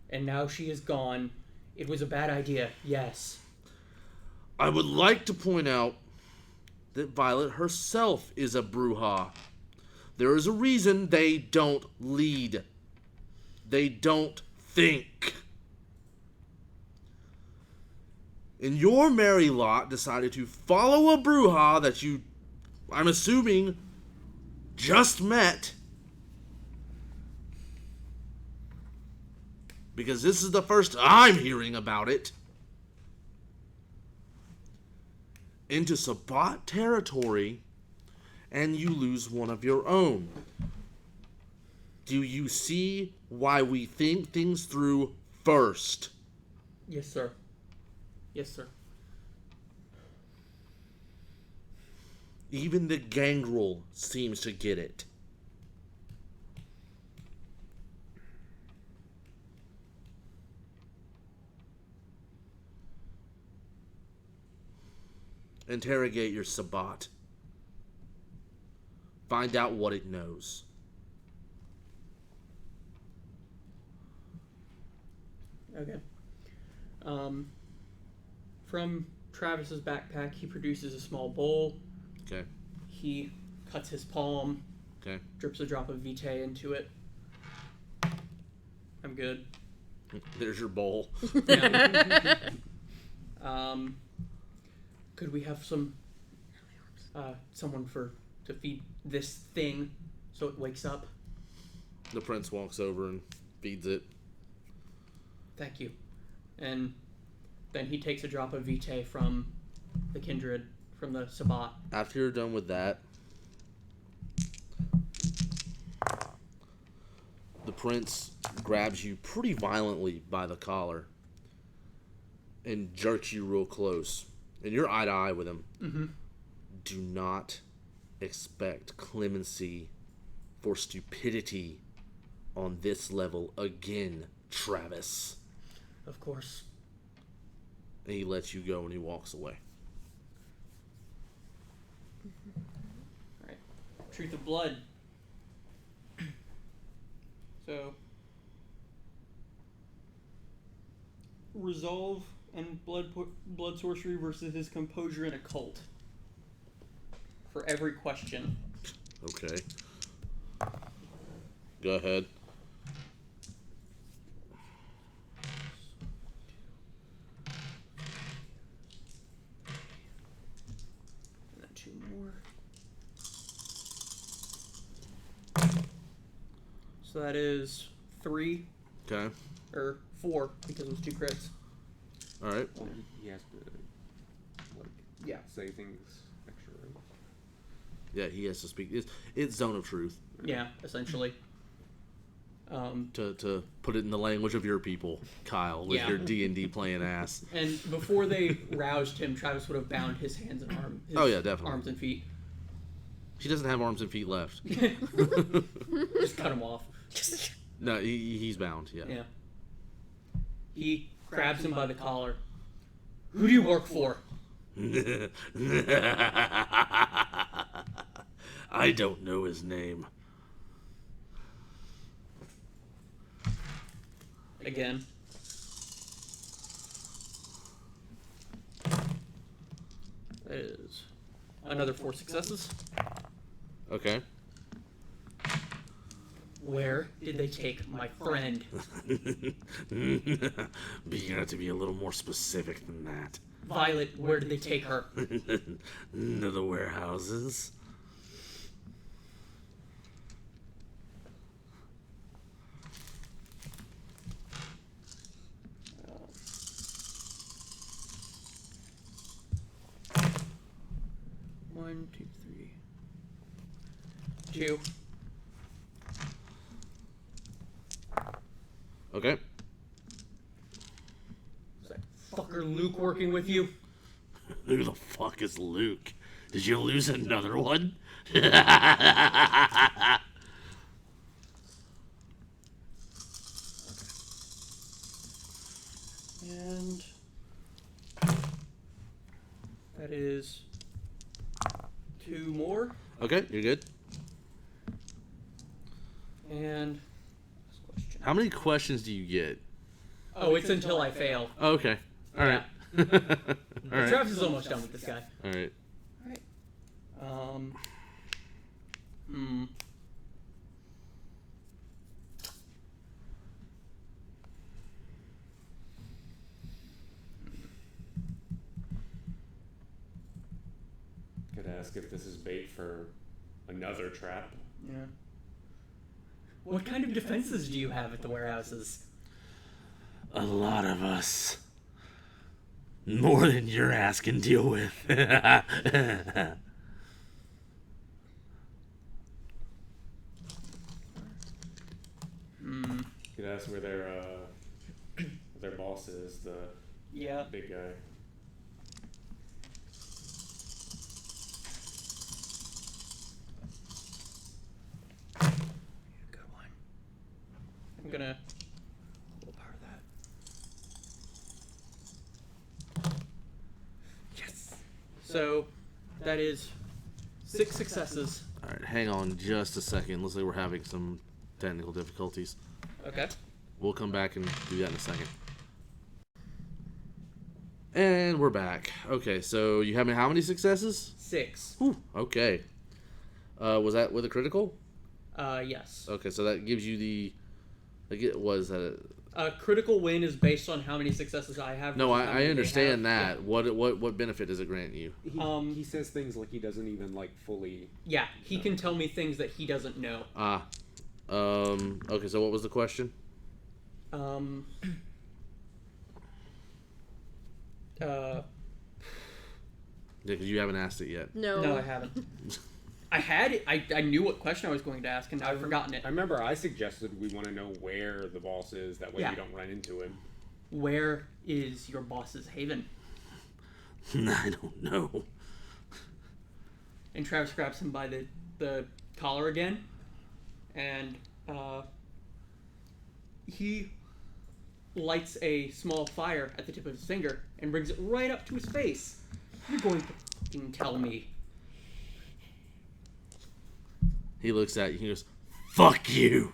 S3: and now she is gone. It was a bad idea, yes.
S1: I would like to point out that Violet herself is a Bruja. There is a reason they don't lead. They don't think. And your merry lot decided to follow a Bruja that you, I'm assuming, just met. Because this is the first I'm hearing about it. Into Sabbat territory, and you lose one of your own. Do you see why we think things through first?
S3: Yes, sir. Yes, sir.
S1: Even the gangrel seems to get it. Interrogate your Sabbat. Find out what it knows.
S3: Okay. From Travis's backpack, he produces a small bowl.
S1: Okay.
S3: He cuts his palm.
S1: Okay.
S3: Drips a drop of Vitae into it. I'm good.
S1: There's your bowl.
S3: Yeah. Could we have someone to feed this thing so it wakes up?
S1: The prince walks over and feeds it.
S3: Thank you. And then he takes a drop of Vitae from the kindred, from the Sabbat.
S1: After you're done with that, the prince grabs you pretty violently by the collar and jerks you real close. And you're eye to eye with him.
S3: Mm-hmm.
S1: Do not expect clemency for stupidity on this level again, Travis.
S3: Of course.
S1: And he lets you go and he walks away.
S3: Alright. Truth of blood. So, resolve and blood sorcery versus his composure and occult. For every question.
S1: Okay. Go ahead.
S3: And then 2 more. So that is 3.
S1: Okay.
S3: Or 4, because it was 2 crits.
S1: All right.
S4: He has to, like,
S3: Yeah.
S4: say things extra, right?
S1: Yeah, he has to speak. It's zone of truth.
S3: Yeah, essentially.
S1: To put it in the language of your people, Kyle, with
S3: Yeah.
S1: your D&D playing ass.
S3: And before they roused him, Travis would have bound his hands and arms.
S1: Oh, yeah, definitely.
S3: Arms and feet.
S1: He doesn't have arms and feet left.
S3: Just cut him off.
S1: No, he's bound, yeah.
S3: Yeah. He grabs him by the collar. Who do you work for?
S1: I don't know his name.
S3: Again. That is another 4 successes.
S1: Okay.
S3: Where did they take my friend?
S1: But you're gonna have to be a little more specific than that.
S3: Violet, where did they take her?
S1: Into the warehouses.
S3: One, 2, 3. 2.
S1: Okay.
S3: Is that fucker Luke working with you?
S1: Who the fuck is Luke? Did you lose another one?
S3: And that is 2 more.
S1: Okay, you're good.
S3: And last question.
S1: How many questions do you get?
S3: Oh, it's until I fail.
S1: Oh, okay. All right. All right.
S3: Travis is almost done with this guy.
S1: All right.
S3: Alright.
S4: Could ask if this is bait for another trap.
S3: Yeah. What kind of defenses do you have at the warehouses?
S1: A lot of us. More than your ass can deal with.
S4: Could ask where their boss is, the
S3: Yeah.
S4: big guy.
S3: Good one. I'm gonna willpower that. Yes. So that is 6 successes.
S1: All right, hang on just a second. Looks like we're having some technical difficulties.
S3: Okay.
S1: We'll come back and do that in a second. And we're back. Okay, so you have how many successes?
S3: 6.
S1: Whew, okay. Was that with a critical?
S3: Yes.
S1: Okay, so that gives you the... Was that...
S3: A critical win is based on how many successes I have.
S1: No,
S3: versus how
S1: I
S3: many they
S1: understand
S3: have.
S1: that. What benefit does it grant you?
S4: He says things like he doesn't even like fully.
S3: Yeah, he can tell me things that he doesn't know.
S1: Okay, so what was the question? Yeah, because you haven't asked it yet.
S3: No, I haven't. I had it. I knew what question I was going to ask, and I've forgotten it.
S4: I remember I suggested we want to know where the boss is. That way
S3: Yeah.
S4: we don't run into him.
S3: Where is your boss's haven?
S1: I don't know.
S3: And Travis grabs him by the collar again, and he lights a small fire at the tip of his finger and brings it right up to his face. You're going to fucking tell me.
S1: He looks at you. He goes, "Fuck you."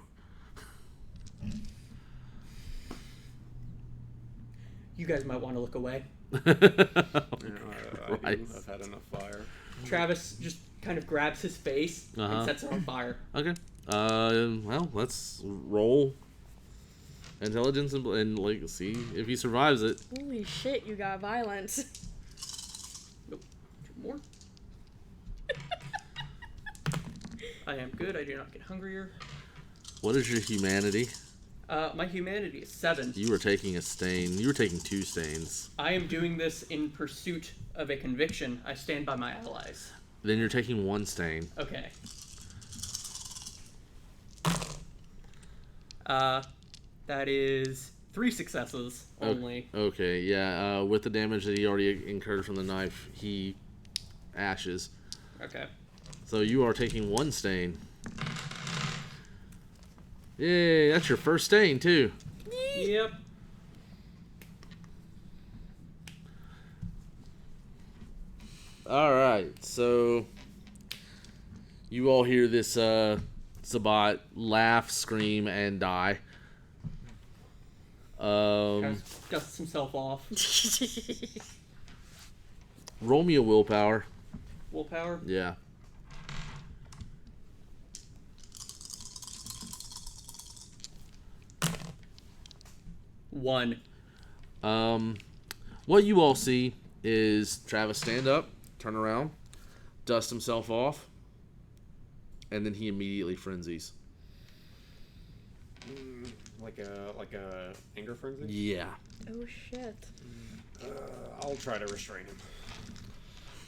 S3: You guys might want to look away.
S4: I've had enough fire.
S3: Travis just kind of grabs his face and sets it on fire.
S1: Okay. Well, let's roll intelligence and like see if he survives it.
S2: Holy shit, you got violence.
S3: Nope. 2 more. I am good. I do not get hungrier.
S1: What is your humanity?
S3: My humanity is 7.
S1: You were taking a stain. You were taking 2 stains.
S3: I am doing this in pursuit of a conviction. I stand by my allies.
S1: Then you're taking 1 stain.
S3: Okay. That is 3 successes only.
S1: Okay, yeah. With the damage that he already incurred from the knife, he ashes.
S3: Okay.
S1: So you are taking 1 stain. Yay, that's your first stain, too.
S3: Yep.
S1: Alright, so you all hear this Sabat laugh, scream, and die.
S3: Dusts himself off.
S1: Roll me a willpower.
S3: Willpower?
S1: Yeah.
S3: One.
S1: What you all see is Travis stand up, turn around, dust himself off, and then he immediately frenzies.
S4: Like a anger frenzy?
S1: Yeah.
S2: Oh shit.
S4: I'll try to restrain him.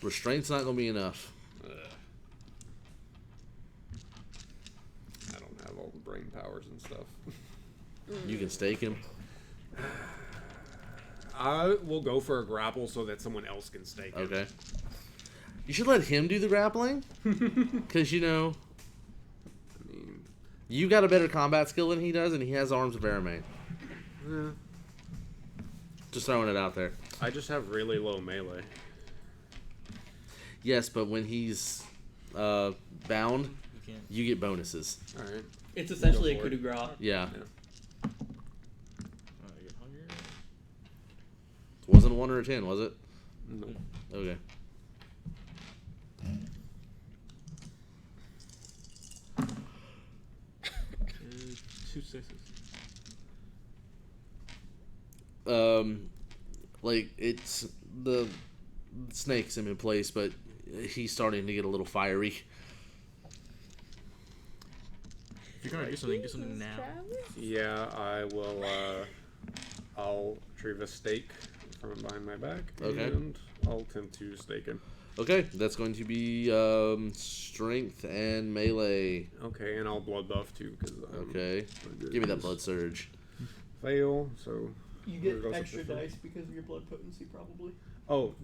S1: Restraint's not gonna be enough.
S4: I don't have all the brain powers and stuff.
S1: You can stake him.
S4: I will go for a grapple so that someone else can stake him.
S1: Okay. You should let him do the grappling. Because, you know,
S4: I mean,
S1: you got a better combat skill than he does, and he has arms of Aramane.
S4: yeah.
S1: Just throwing it out there.
S4: I just have really low melee.
S1: Yes, but when he's bound,
S5: You can't.
S1: you get bonuses.
S4: Alright.
S3: It's essentially a
S4: Go
S3: coup
S4: for
S3: de grace.
S1: Yeah.
S5: You get hungry?
S1: Wasn't a 1 or a 10, was it?
S4: No.
S1: Okay.
S5: Two sixes.
S1: Like, it's the snake's him in place, but he's starting to get a little fiery.
S5: If you're gonna do something now.
S4: Yeah, I will, I'll retrieve a stake from behind my back.
S1: Okay.
S4: And I'll attempt to stake him.
S1: Okay, that's going to be strength and melee.
S4: Okay, and I'll blood buff too, because
S1: Okay. Give me that blood surge.
S4: Fail, so...
S3: You
S4: there
S3: get
S4: goes
S3: extra
S4: up to
S3: dice because of your blood potency, probably.
S4: Oh,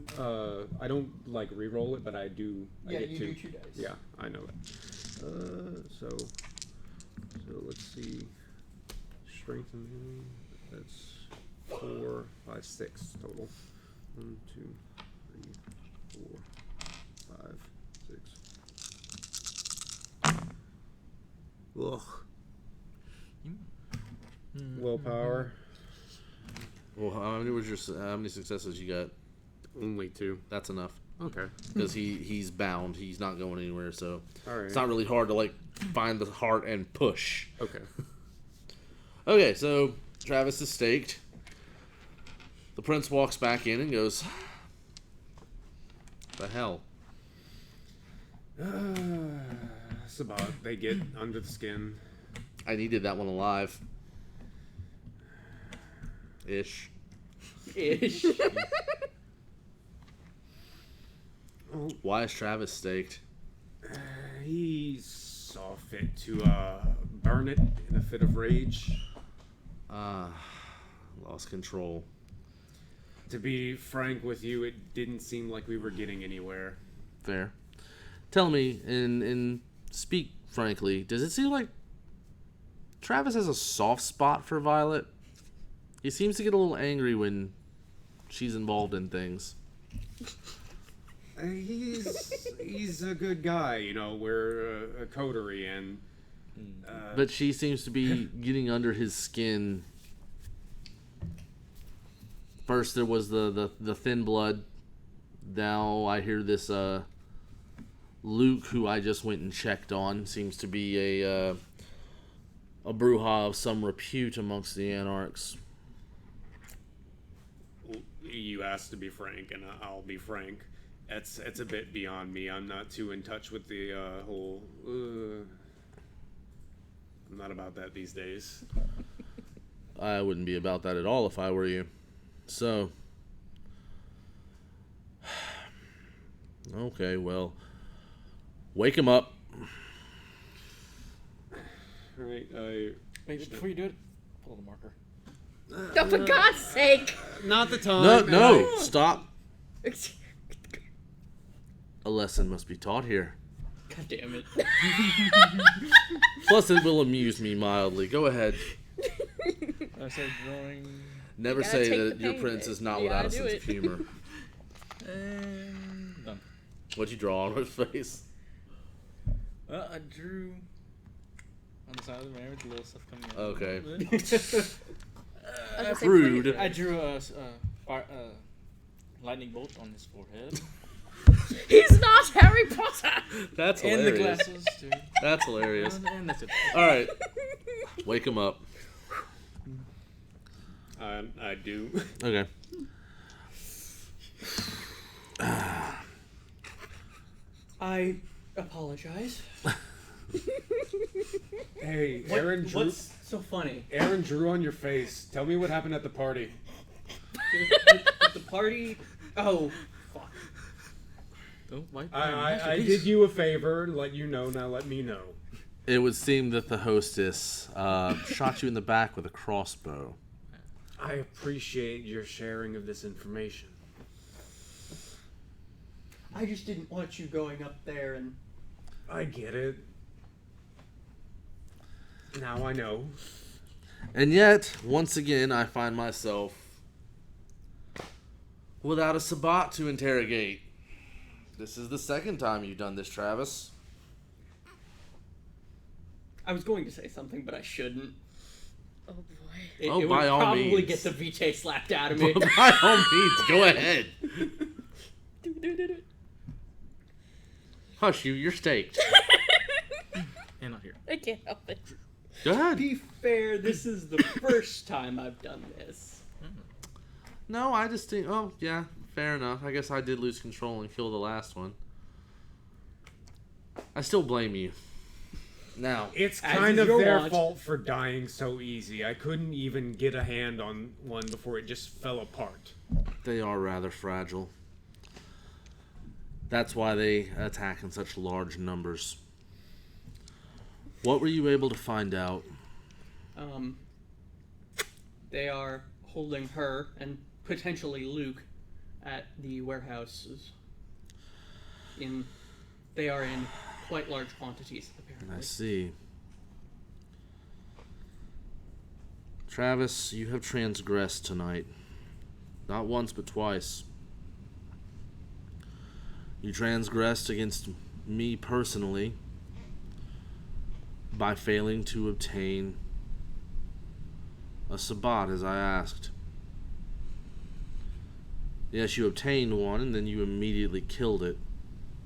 S4: I don't, like, re-roll it, but I do... I
S3: Yeah,
S4: get
S3: you
S4: two.
S3: do 2 dice.
S4: Yeah, I know it. So let's see. Strength and melee, that's 4, 5, 6 total. 1, 2, 3, 4, 5, 6. Ugh. Willpower,
S1: Well, how many successes you got?
S4: only 2.
S1: That's enough.
S4: Okay.
S1: Because he's bound. He's not going anywhere, so
S4: Alright.
S1: it's not really hard to, like, find the heart and push.
S4: Okay.
S1: Okay, so Travis is staked. The prince walks back in and goes, "The hell?"
S4: Sabat, they get under the skin.
S1: I needed that one alive. Ish.
S3: Ish.
S1: Why is Travis staked?
S4: He saw fit to burn it in a fit of rage.
S1: Lost control.
S4: To be frank with you, it didn't seem like we were getting anywhere.
S1: Fair. Tell me, and speak frankly, does it seem like Travis has a soft spot for Violet? He seems to get a little angry when she's involved in things.
S4: He's a good guy, you know. We're a coterie, and
S1: But she seems to be getting under his skin. First there was the thin blood. Now I hear this Luke, who I just went and checked on, seems to be a Brujah of some repute amongst the Anarchs.
S4: you asked to be frank, and I'll be frank. It's a bit beyond me. I'm not too in touch with the whole. I'm not about that these days.
S1: I wouldn't be about that at all if I were you. So, okay, well, wake him up.
S4: All right,
S5: Wait, before you do it, pull the marker.
S2: Oh, for God's sake!
S4: not the time.
S1: No, stop. A lesson must be taught here.
S3: God damn it.
S1: Plus, it will amuse me mildly. Go ahead.
S5: I said drawing.
S1: Never
S2: You gotta
S1: say
S2: take
S1: that
S2: the
S1: your
S2: pain,
S1: prince
S2: babe.
S1: is not
S2: You
S1: without a
S2: gotta do
S1: sense
S2: it.
S1: of humor.
S5: And done.
S1: What'd you draw on her face?
S5: Well, I drew on the side of the mirror with the little stuff coming out.
S1: Okay.
S2: I was gonna say,
S1: Rude.
S5: I drew a lightning bolt on his forehead.
S2: He's not Harry Potter!
S1: That's
S5: And the
S1: hilarious.
S5: glasses, too.
S1: That's hilarious.
S5: And that's it.
S1: All right, wake him up.
S4: I do.
S1: Okay.
S3: I apologize.
S4: Hey, Aaron drew.
S3: What's so funny?
S4: Aaron drew on your face. Tell me what happened at the party.
S3: At the party? Oh, fuck.
S5: Don't wipe
S4: I did you a favor. Let you know. Now let me know.
S1: It would seem that the hostess shot you in the back with a crossbow.
S4: I appreciate your sharing of this information.
S3: I just didn't want you going up there and...
S4: I get it. Now I know.
S1: And yet, once again, I find myself without a Sabbat to interrogate. This is the second time you've done this, Travis.
S3: I was going to say something, but I shouldn't.
S2: Oh boy.
S3: It
S1: Oh,
S3: would
S1: by all
S3: probably
S1: means.
S3: get the VJ slapped out of me.
S1: By all means, go ahead. Hush you, you're staked.
S5: And not here.
S2: I can't help it.
S1: Go
S3: To
S1: ahead.
S3: be fair, this is the first time I've done this.
S1: No, I just think, oh, yeah, fair enough. I guess I did lose control and kill the last one. I still blame you. Now,
S4: It's
S3: As
S4: kind
S3: is
S4: of
S3: your
S4: their
S3: watch.
S4: fault for dying so easy. I couldn't even get a hand on one before it just fell apart.
S1: they are rather fragile. That's why they attack in such large numbers. What were you able to find out?
S3: They are holding her and potentially Luke at the warehouses. They are in quite large quantities, apparently.
S1: I see. Travis, you have transgressed tonight. Not once, but twice. You transgressed against me personally by failing to obtain a Sabbat as I asked. Yes, you obtained one and then you immediately killed it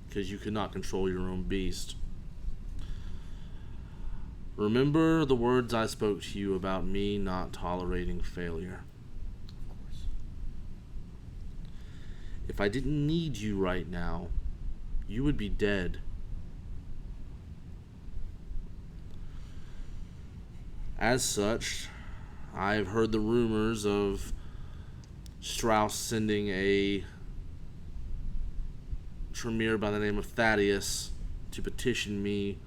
S1: because you could not control your own beast. Remember the words I spoke to you about me not tolerating failure.
S3: Of course.
S1: If I didn't need you right now, you would be dead. As such, I've heard the rumors of Strauss sending a Tremere by the name of Thaddeus to petition me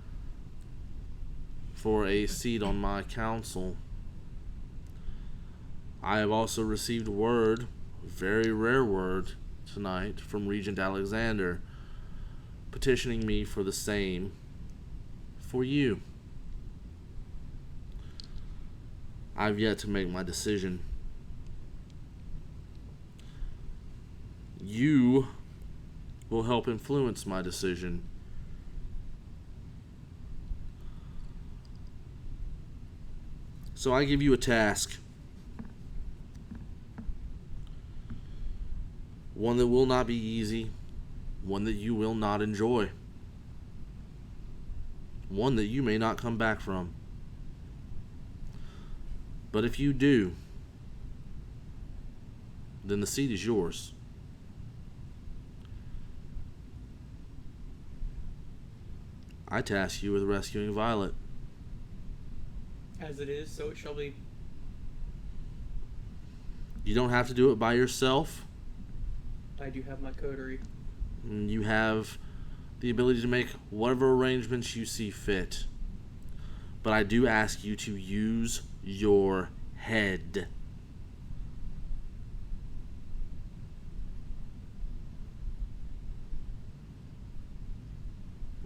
S1: for a seat on my council. I have also received word, very rare word, tonight from Regent Alexander, petitioning me for the same for you. I've yet to make my decision. you will help influence my decision. So I give you a task. One that will not be easy. One that you will not enjoy. One that you may not come back from. But if you do, then the seat is yours. I task you with rescuing Violet.
S3: As it is, so it shall be.
S1: You don't have to do it by yourself.
S3: I do have my coterie.
S1: You have the ability to make whatever arrangements you see fit. But I do ask you to use your head.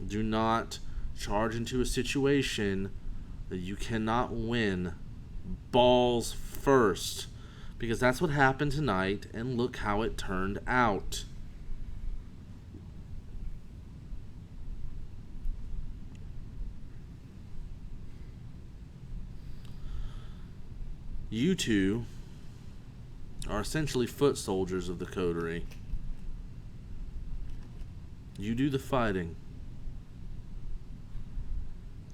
S1: Do not charge into a situation that you cannot win balls first. Because that's what happened tonight, and look how it turned out. You two are essentially foot soldiers of the coterie. You do the fighting.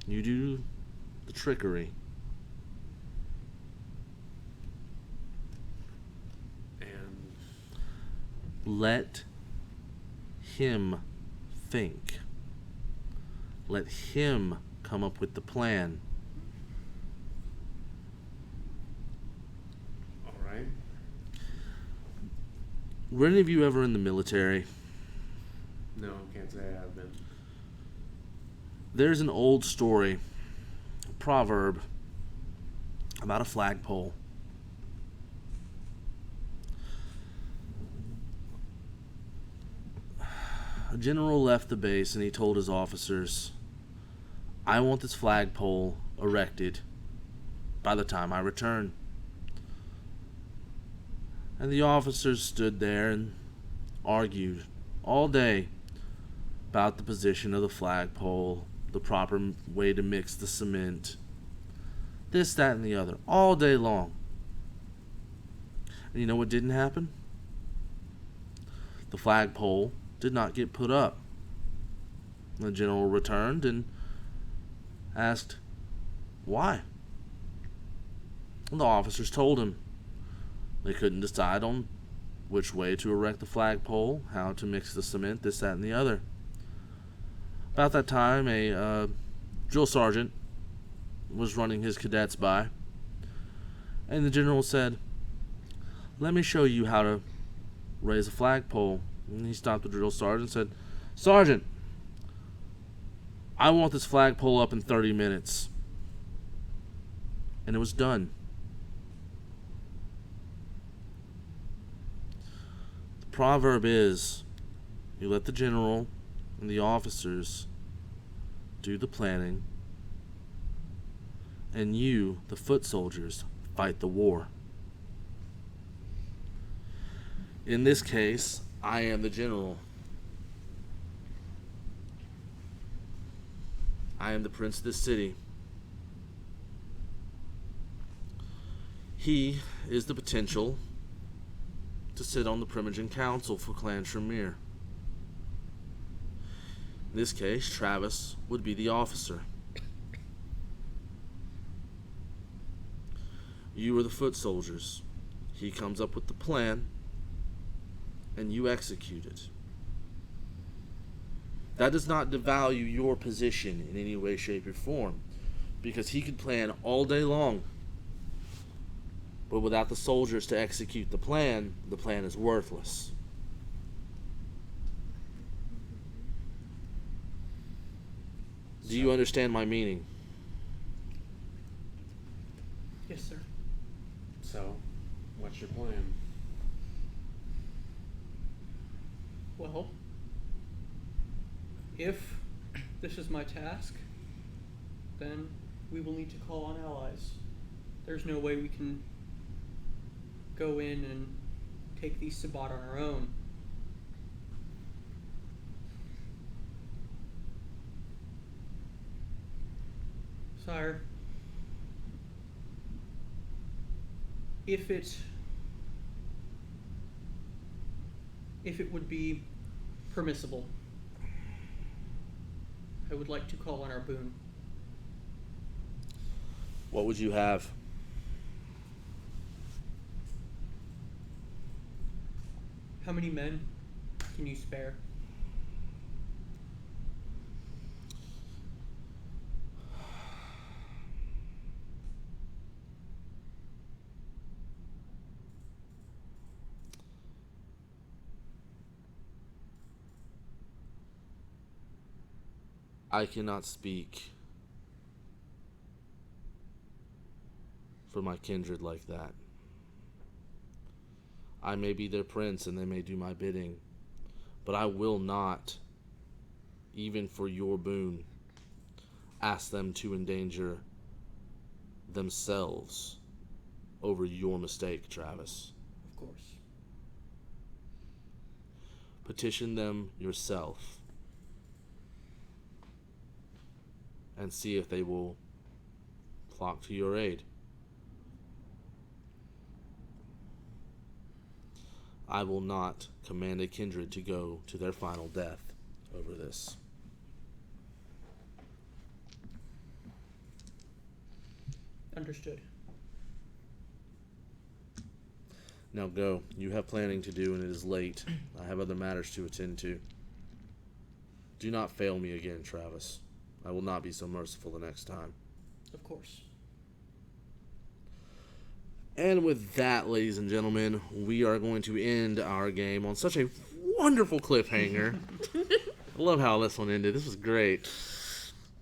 S1: You do the trickery.
S4: And
S1: Let him think. Let him come up with the plan.
S4: all right.
S1: Were any of you ever in the military?
S4: No, can't say I have been.
S1: There's an old story, a proverb, about a flagpole. A general left the base and he told his officers, I want this flagpole erected by the time I return. And the officers stood there and argued all day about the position of the flagpole, the proper way to mix the cement, this, that, and the other, all day long. And you know what didn't happen? The flagpole did not get put up. The general returned and asked, why? And the officers told him they couldn't decide on which way to erect the flagpole, how to mix the cement, this, that, and the other. About that time, a drill sergeant was running his cadets by, and the general said, let me show you how to raise a flagpole. And he stopped the drill sergeant and said, Sergeant, I want this flagpole up in 30 minutes. And it was done. The proverb is, you let the general and the officers do the planning, and you, the foot soldiers, fight the war. In this case, I am the general. I am the prince of this city. He is the potential to sit on the Primogen Council for Clan Tremere. In this case, Travis would be the officer. You are the foot soldiers. He comes up with the plan, and you execute it. That does not devalue your position in any way, shape, or form, because he could plan all day long, but without the soldiers to execute the plan is worthless. Do you understand my meaning?
S3: Yes, sir.
S4: So, what's your plan?
S3: Well, if this is my task, then we will need to call on allies. There's no way we can go in and take the Sabbat on our own. Sire, if it would be permissible, I would like to call on our boon.
S1: What would you have?
S3: How many men can you spare?
S1: I cannot speak for my kindred like that. I may be their prince and they may do my bidding, but I will not, even for your boon, ask them to endanger themselves over your mistake, Travis.
S3: Of course.
S1: Petition them yourself and see if they will flock to your aid. I will not command a kindred to go to their final death over this.
S3: Understood.
S1: Now go. You have planning to do and it is late. I have other matters to attend to. Do not fail me again, Travis. I will not be so merciful the next time.
S3: Of course.
S1: And with that, ladies and gentlemen, we are going to end our game on such a wonderful cliffhanger. I love how this one ended. This was great.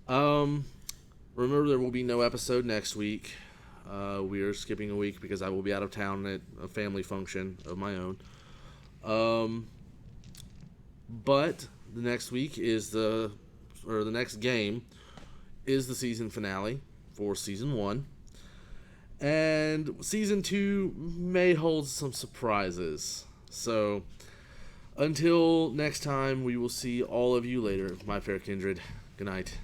S1: Remember, there will be no episode next week. We are skipping a week because I will be out of town at a family function of my own. But the next week is the next game is the season finale for season 1. And season 2 may hold some surprises. So, until next time, we will see all of you later, my fair kindred. Good night.